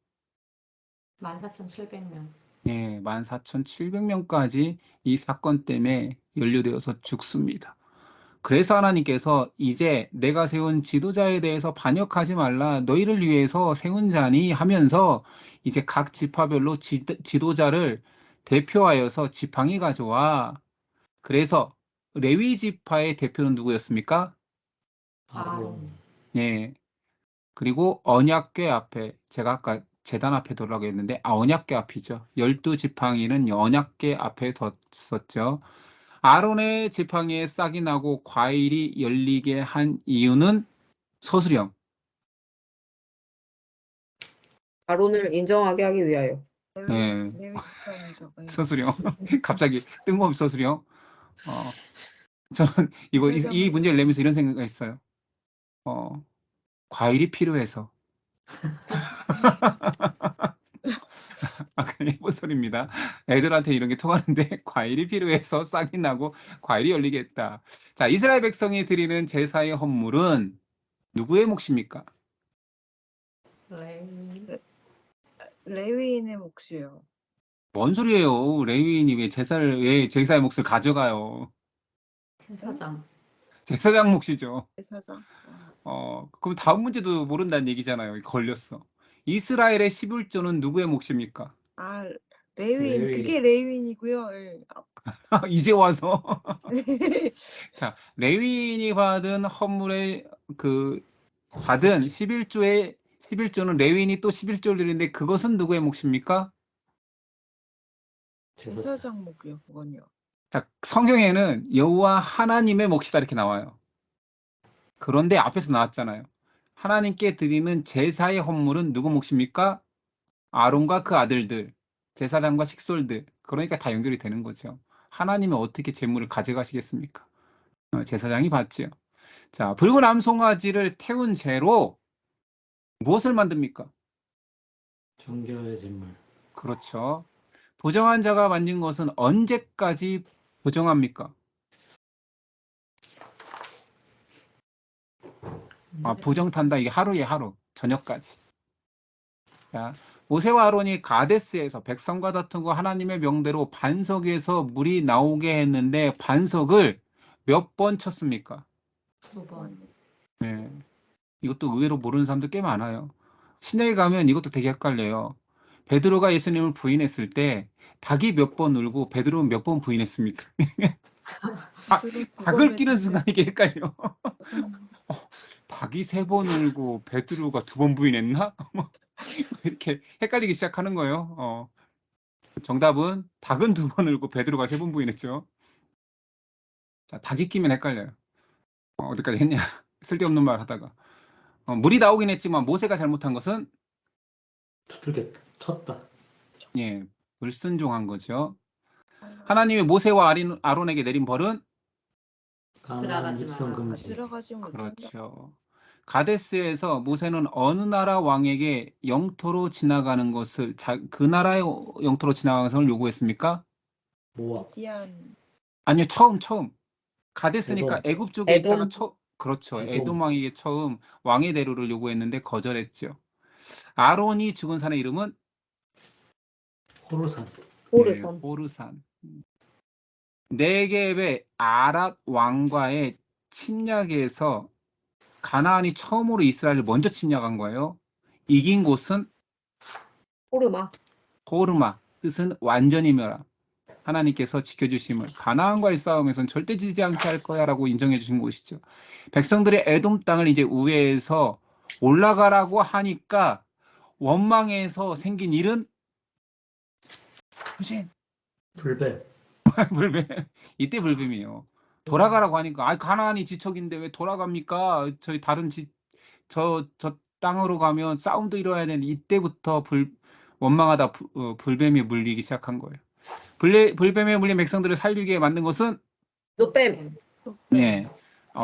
14,700명. 예, 14,700명까지 이 사건 때문에 연루되어서 죽습니다. 그래서 하나님께서 이제 내가 세운 지도자에 대해서 반역하지 말라. 너희를 위해서 세운 자니 하면서 이제 각 지파별로 지도자를 대표하여서 지팡이 가져와. 그래서 레위 지파의 대표는 누구였습니까? 아론. 예. 그리고 언약궤 앞에 제가 아까 제단 앞에 두라고 했는데 언약궤 앞이죠. 12지팡이는 언약궤 앞에 뒀었죠. 아론의 지팡이에 싹이 나고 과일이 열리게 한 이유는 서술형. 아론을 인정하게 하기 위하여. 예. 레위 지팡이죠. 예. 서술형. 갑자기 뜬금없이 서술형. 저는 이 문제를 내면서 이런 생각이 있어요. 과일이 필요해서. 그냥 예쁜 소리입니다. 애들한테 이런 게 통하는데 과일이 필요해서 싹이 나고 과일이 열리겠다. 자, 이스라엘 백성이 드리는 제사의 헌물은 누구의 몫입니까? 레위. 레위인의 몫이에요. 뭔 소리예요? 레위인이 왜 제사의 몫을 가져가요? 제사장. 제사장 몫이죠. 제사장. 그럼 다음 문제도 모른다는 얘기잖아요. 걸렸어. 이스라엘의 11조는 누구의 몫입니까? 아, 레위인. 레위. 그게 레위인이고요. 예. 이제 와서. 자, 레위인이 받은 헌물의 받은 11조는 레위인이 또 11조를 드리는데 그것은 누구의 몫입니까? 제사장 몫이요. 그건요. 자, 성경에는 여호와 하나님의 몫이다 이렇게 나와요. 그런데 앞에서 나왔잖아요. 하나님께 드리는 제사의 헌물은 누구 몫입니까? 아론과 그 아들들, 제사장과 식솔들. 그러니까 다 연결이 되는 거죠. 하나님은 어떻게 제물을 가져가시겠습니까? 제사장이 받지요. 자, 붉은 암송아지를 태운 재로 무엇을 만듭니까? 정결의 제물. 그렇죠. 보정한 자가 만진 것은 언제까지 보정합니까? 보정탄다. 이게 하루에 하루, 저녁까지. 자, 모세와 아론이 가데스에서 백성과 다툰 거 하나님의 명대로 반석에서 물이 나오게 했는데 반석을 몇 번 쳤습니까? 2번. 네. 이것도 의외로 모르는 사람들 꽤 많아요. 신약에 가면 이것도 되게 헷갈려요. 베드로가 예수님을 부인했을 때 닭이 몇 번 울고 베드로는 몇 번 부인했습니까? 닭을 끼는 순간 이게 헷갈려. 닭이 3번 울고 베드로가 2번 부인했나? 이렇게 헷갈리기 시작하는 거예요. 정답은 닭은 2번 울고 베드로가 3번 부인했죠. 자, 닭이 끼면 헷갈려요. 어디까지 했냐? 쓸데없는 말 하다가. 물이 나오긴 했지만 모세가 잘못한 것은 두들겨 쳤다. 예, 불순종한 거죠. 하나님이 모세와 아론에게 내린 벌은 가나안 들어가지 입성 마라. 금지. 들어가지 못한다. 그렇죠. 가데스에서 모세는 어느 나라 왕에게 영토로 지나가는 것을 그 나라의 영토로 지나가는 것을 요구했습니까? 모압. 디안. 아니요, 처음 가데스니까 에돔. 애굽 쪽에 있다가 그렇죠. 에돔. 에돔 왕에게 처음 왕의 대로를 요구했는데 거절했죠. 아론이 죽은 산의 이름은 호르산. 호르산. 호르산. 네겝의 아랏 왕과의 침략에서 가나안이 처음으로 이스라엘을 먼저 침략한 거예요. 이긴 곳은 호르마. 호르마, 뜻은 완전히 멸함. 하나님께서 지켜주심을 가나안과의 싸움에선 절대 지지 않게 할 거야라고 인정해 주신 곳이죠. 백성들의 에돔 땅을 이제 우회해서 올라가라고 하니까 원망해서 생긴 일은 후신 불뱀. 불뱀. 이때 불뱀이에요. 돌아가라고 하니까 가나안이 지척인데 왜 돌아갑니까? 저희 다른 저 땅으로 가면 싸움도 이뤄야 되는데 이때부터 원망하다 불뱀이 물리기 시작한 거예요. 불뱀에 물린 백성들을 살리기 위해 만든 것은 노뱀. 예.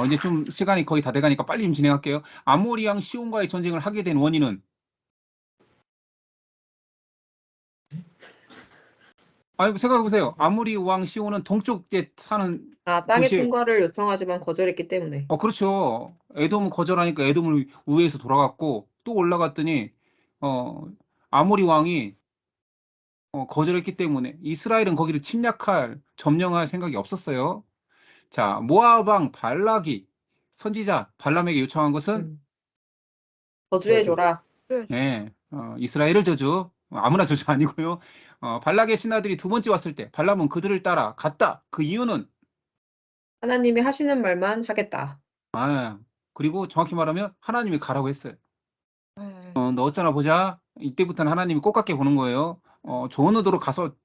이제 좀 시간이 거의 다 돼가니까 빨리 좀 진행할게요. 아모리 왕 시온과의 전쟁을 하게 된 원인은 생각해보세요. 아모리 왕 시온은 동쪽에 사는 땅의 도시- 통과를 요청하지만 거절했기 때문에. 그렇죠. 에돔은 거절하니까 에돔을 우회해서 돌아갔고 또 올라갔더니 아모리 왕이 거절했기 때문에 이스라엘은 거기를 점령할 생각이 없었어요. 자, 모압 왕 발락이 선지자 발람에게 요청한 것은 저주해줘라. 그래, 네, 이스라엘을 저주, 아무나 저주 아니고요. 발락의 신하들이 두 번째 왔을 때 발람은 그들을 따라 갔다. 그 이유는 하나님이 하시는 말만 하겠다. 그리고 정확히 말하면 하나님이 가라고 했어요. 네. 너 어쩌나 보자. 이때부터는 하나님이 꽃같게 보는 거예요. 좋은 의도로 가서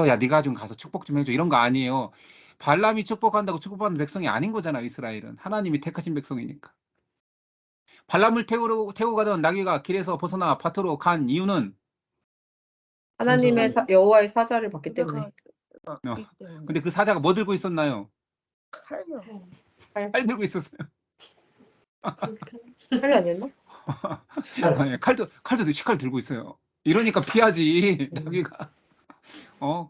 야 네가 좀 가서 축복 좀 해줘. 이런 거 아니에요. 발람이 축복한다고 축복받는 백성이 아닌 거잖아. 이스라엘은 하나님이 택하신 백성이니까. 발람을 태우고 가던 나귀가 길에서 벗어나 밭으로 간 이유는 하나님의 여호와의 사자를 받기 때문에. 맞기 때문에. 근데 그 사자가 뭐 들고 있었나요? 칼요. 칼 들고 있었어요. 칼이 아니었나? 예, 칼도 식칼 들고 있어요. 이러니까 피하지. 나귀가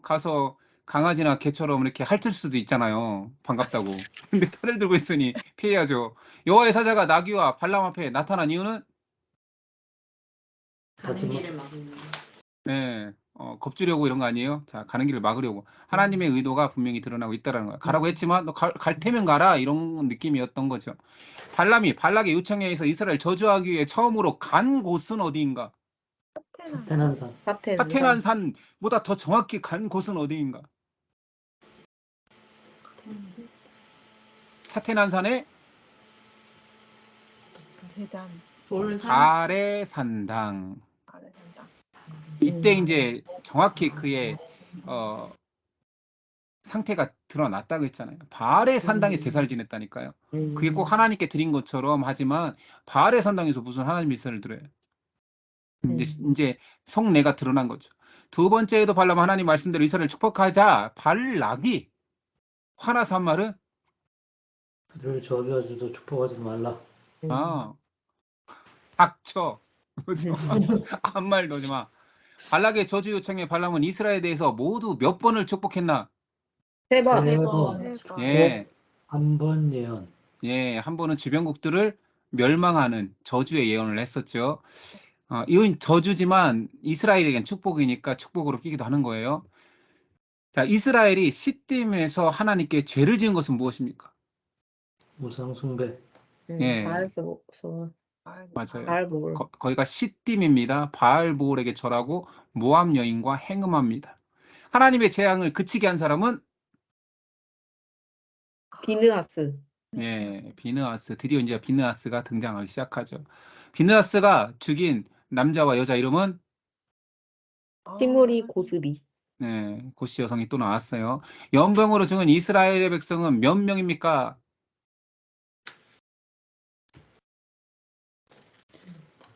가서 강아지나 개처럼 이렇게 핥을 수도 있잖아요. 반갑다고. 근데 칼을 들고 있으니 피해야죠. 여호와의 사자가 나귀와 발람 앞에 나타난 이유는 가는 길을 막는. 네, 겁주려고 이런 거 아니에요? 자, 가는 길을 막으려고. 하나님의 의도가 분명히 드러나고 있다는 거야. 가라고 했지만 너 갈 테면 가라 이런 느낌이었던 거죠. 발락의 요청에 의해서 이스라엘 저주하기 위해 처음으로 간 곳은 어디인가? 사태난산. 사테난 산보다 더 정확히 간 곳은 어디인가? 사테난 산의 재단. 돌산. 아래 산당. 아래 산다. 이때 이제 정확히 그의 상태가 드러났다고 했잖아요. 바알의 산당에서 제사를 지냈다니까요. 그게 꼭 하나님께 드린 것처럼 하지만 바알의 산당에서 무슨 하나님 제사를 드려요? 이제 속내가 드러난 거죠. 두 번째에도 발람 하나님 말씀대로 이스라엘을 축복하자 발락이 화나서 한 말은 그들을 저주하지도 축복하지 말라. 닥쳐. 그죠? 아무 말 넣지 마. 발락의 저주 요청에 발람은 이스라엘에 대해서 모두 몇 번을 축복했나? 세 번. 세 번. 번. 예. 한 번 예언. 예, 한 번은 주변국들을 멸망하는 저주의 예언을 했었죠. 이건 저주지만 이스라엘에겐 축복이니까 축복으로 끼기도 하는 거예요. 자, 이스라엘이 시딤에서 하나님께 죄를 지은 것은 무엇입니까? 우상 숭배. 예. 맞아요. 바알볼. 거기가 시딤입니다. 바알볼에게 절하고 모압 여인과 행음합니다. 하나님의 재앙을 그치게 한 사람은 비느하스. 예, 비느하스. 드디어 이제 비느하스가 등장하기 시작하죠. 비느하스가 죽인 남자와 여자 이름은 티무리 고스비. 네, 고시 여성이 또 나왔어요. 연병으로 죽은 이스라엘의 백성은 몇 명입니까?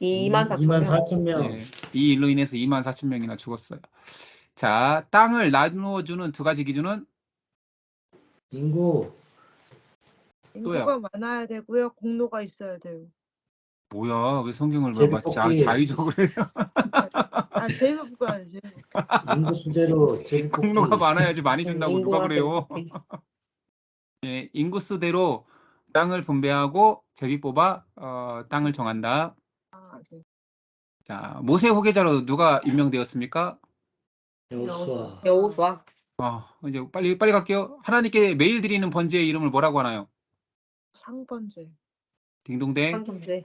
24,000명. 24,000명. 네, 이 일로 인해서 24,000명이나 죽었어요. 자, 땅을 나누어 주는 두 가지 기준은 인구. 인구가 많아야 되고요. 공로가 있어야 돼요. 뭐야? 왜 성경을 제비뽑기. 마치 자의적으로 해요? 제일복구가 아니지. 인구 수대로 제비뽑기. 공로가 많아야지 많이 준다고 누가 그래요? 예, 인구수대로 땅을 분배하고 제비 뽑아 땅을 정한다. 네. 자, 모세 후계자로 누가 임명되었습니까? 여호수아. 여호수아. 이제 빨리 갈게요. 하나님께 매일 드리는 번제의 이름을 뭐라고 하나요? 상번제. 딩동댕. 한점제.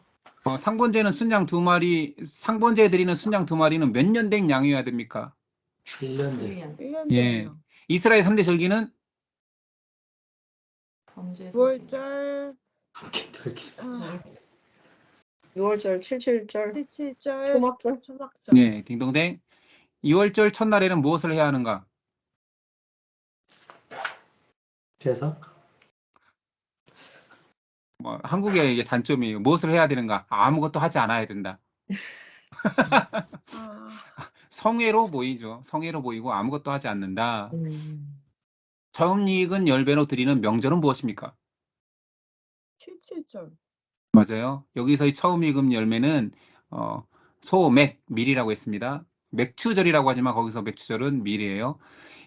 상번제는 순양 2마리, 상번제 드리는 순양 2마리는 몇 년 된 양이어야 됩니까? 1년 돼. 1년 예. 전이요. 이스라엘 3대 절기는 9월절, 6월절, 77절, 17절, 초막절. 초막절. 네, 딩동댕. 2월절 첫날에는 무엇을 해야 하는가? 제사. 한국의 이게 단점이에요. 무엇을 해야 되는가? 아무것도 하지 않아야 된다. 성애로 보이죠. 성애로 보이고 아무것도 하지 않는다. 처음 이익은 10배로 드리는 명절은 무엇입니까? 77절. 맞아요. 여기서의 처음 이익 열매는 소맥, 밀이라고 했습니다. 맥추절이라고 하지만 거기서 맥추절은 밀이에요.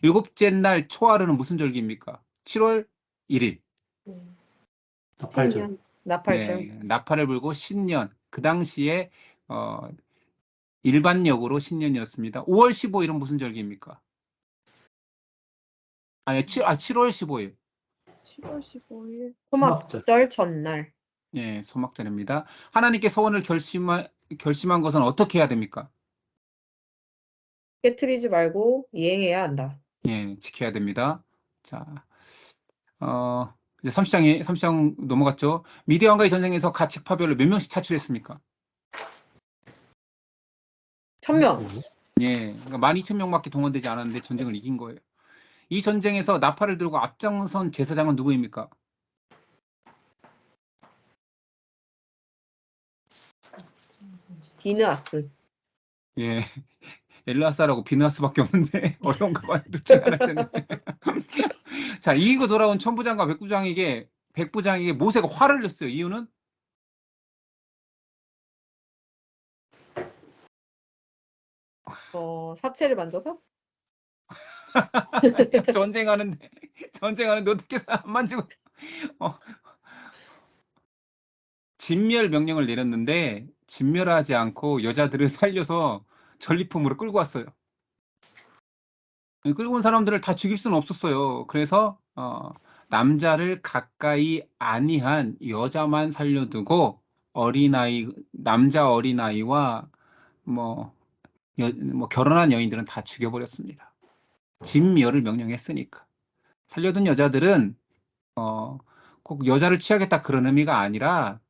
일곱째 날 초하루는 무슨 절기입니까? 7월 1일. 나팔절. 나팔절. 네, 나팔을 불고 신년. 그 당시에 일반력으로 신년이었습니다. 5월 15일은 무슨 절기입니까? 아니, 7월 15일. 7월 15일. 소막절 전날. 예, 소막절입니다. 하나님께 소원을 결심한 것은 어떻게 해야 됩니까? 깨트리지 말고 이행해야 한다. 예, 지켜야 됩니다. 자, 이제 30장 넘어갔죠. 미디안과의 전쟁에서 가책파별로 몇 명씩 차출했습니까? 1000명. 예, 그러니까 12,000명밖에 동원되지 않았는데 전쟁을 이긴 거예요. 이 전쟁에서 나팔을 들고 앞장선 제사장은 누구입니까? 비느하스. 예, 엘라사라고 비느하스밖에 없는데 어려운가 봐요. 둘 중에 하나일 텐데. 자, 이기고 돌아온 천부장과 백부장에게 모세가 화를 냈어요. 이유는? 사체를 만져서? 전쟁하는데 어떻게 안 만지고 진멸 명령을 내렸는데 진멸하지 않고 여자들을 살려서 전리품으로 끌고 왔어요. 끌고 온 사람들을 다 죽일 수는 없었어요. 그래서 남자를 가까이 아니한 여자만 살려두고 남자 어린아이와 뭐 결혼한 여인들은 다 죽여버렸습니다. 진멸을 명령했으니까. 살려둔 여자들은 꼭 여자를 취하겠다 그런 의미가 아니라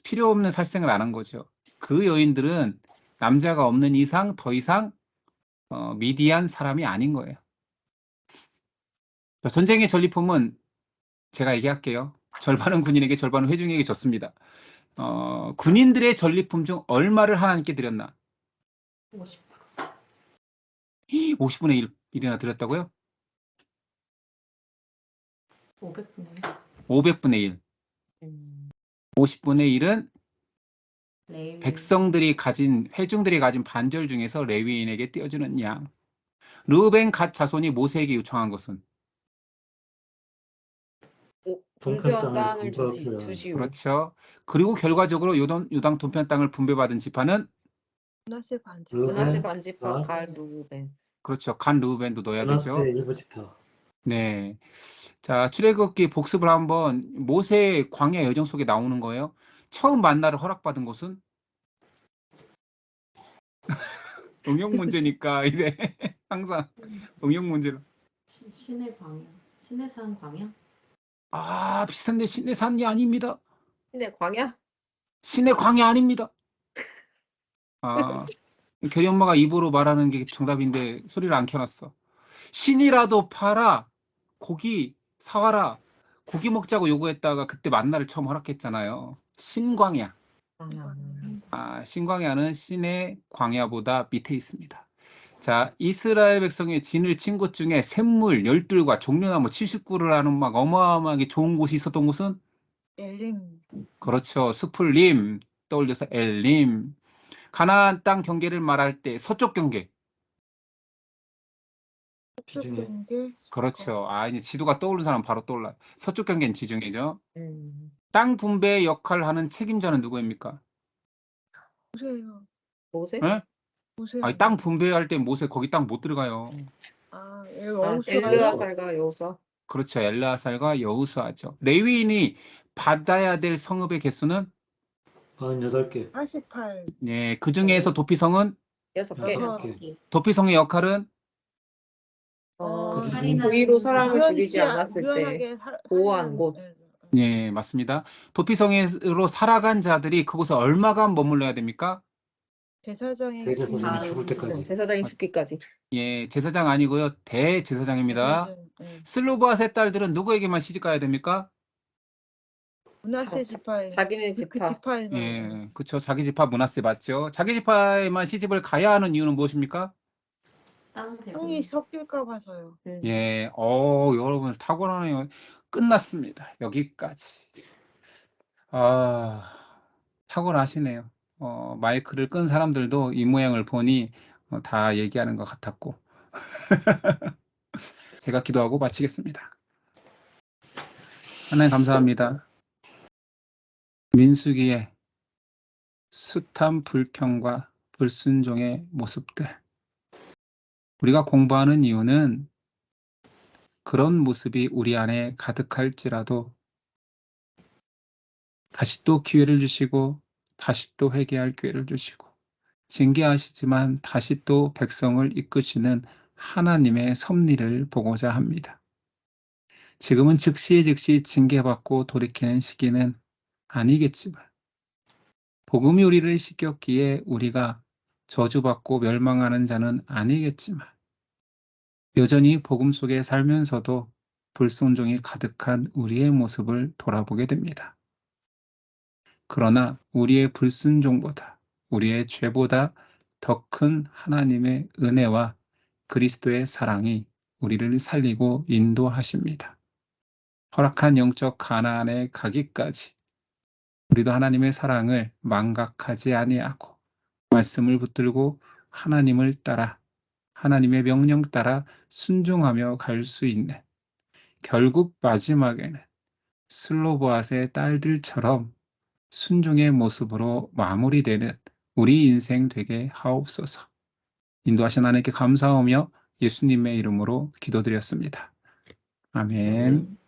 필요 없는 살생을 안 한 거죠. 그 여인들은 남자가 없는 이상 더 이상 미디안 사람이 아닌 거예요. 전쟁의 전리품은 제가 얘기할게요. 절반은 군인에게 절반은 회중에게 줬습니다. 군인들의 전리품 중 얼마를 하나님께 드렸나? 50. 50분의 1이나 드렸다고요? 500분의 500분의 1. 50분의 1은 레이위. 회중들이 가진 반절 중에서 레위인에게 띄어주는 양. 르우벤 갓 자손이 모세에게 요청한 것은? 분배한 땅을 분배하고요. 주시오. 그렇죠. 그리고 결과적으로 요당 동편 땅을 분배받은 지파는? 문하세 반지. 문하세 르우벤, 반지파 갓, 갈 루벤. 그렇죠. 간 르우벤도 넣어야 되죠. 문하세 일부 지파. 네. 자, 출애굽기 복습을 한번 모세의 광야 여정 속에 나오는 거예요. 처음 만나를 허락받은 곳은? 응용 문제니까 이래. 항상 응용 문제로. 신의 광야. 신의 산 광야? 비슷한데 신의 산이 아닙니다. 신의 광야? 신의 광야 아닙니다. 교리 엄마가 입으로 말하는 게 정답인데 소리를 안 켜놨어. 신이라도 팔아, 고기 사와라, 고기 먹자고 요구했다가 그때 만나를 처음 허락했잖아요. 신광야. 신광야는 신의 광야보다 밑에 있습니다. 자, 이스라엘 백성의 진을 친 곳 중에 샘물, 열둘과 종려나무 79를 막 어마어마하게 좋은 곳이 있었던 곳은? 엘림. 그렇죠. 스풀림, 떠올려서 엘림. 가나안 땅 경계를 말할 때 서쪽 경계. 지중해. 그렇죠. 이제 지도가 떠오르는 사람 바로 떠올라요. 서쪽 경계는 지중해죠. 음. 땅 분배 역할을 하는 책임자는 누구입니까? 모세요. 모세? 예? 모세. 땅 분배할 때 모세 거기 땅 못 들어가요. 엘르아살과 여호수아. 그렇죠. 엘르아살과 여우수아죠. 레위인이 받아야 될 성읍의 개수는? 48개. 48. 예, 그 중에서 도피성은? 6개. 6개. 도피성의 역할은? 고의로 사람을 죽이지 않았을 때 유연하게 보호하는 곳. 예, 맞습니다. 도피성으로 살아간 자들이 그곳에 얼마간 머물러야 됩니까? 제사장이 대제사장이 죽을 때까지. 제사장이 죽기까지. 예, 제사장 아니고요. 대제사장입니다. 슬로바세 딸들은 누구에게만 시집 가야 됩니까? 문하세 지파에. 자기네 그 지파. 지파에만. 예, 그렇죠. 자기 지파 문하세 맞죠. 자기 지파에만 시집을 가야 하는 이유는 무엇입니까? 땅이 섞일까 봐서요. 예, 여러분 탁월하네요. 끝났습니다. 여기까지. 탁월하시네요. 마이크를 끈 사람들도 이 모양을 보니 다 얘기하는 것 같았고. 제가 기도하고 마치겠습니다. 하나님 감사합니다. 민수기의 숱한 불평과 불순종의 모습들. 우리가 공부하는 이유는 그런 모습이 우리 안에 가득할지라도 다시 또 기회를 주시고 다시 또 회개할 기회를 주시고 징계하시지만 다시 또 백성을 이끄시는 하나님의 섭리를 보고자 합니다. 지금은 즉시 징계받고 돌이키는 시기는 아니겠지만 복음이 우리를 씻겼기에 우리가 저주받고 멸망하는 자는 아니겠지만 여전히 복음 속에 살면서도 불순종이 가득한 우리의 모습을 돌아보게 됩니다. 그러나 우리의 불순종보다 우리의 죄보다 더 큰 하나님의 은혜와 그리스도의 사랑이 우리를 살리고 인도하십니다. 허락한 영적 가나안에 가기까지 우리도 하나님의 사랑을 망각하지 아니하고 말씀을 붙들고 하나님을 따라 하나님의 명령 따라 순종하며 갈 수 있는 결국 마지막에는 슬로보앗의 딸들처럼 순종의 모습으로 마무리되는 우리 인생 되게 하옵소서. 인도하신 하나님께 감사하며 예수님의 이름으로 기도드렸습니다. 아멘.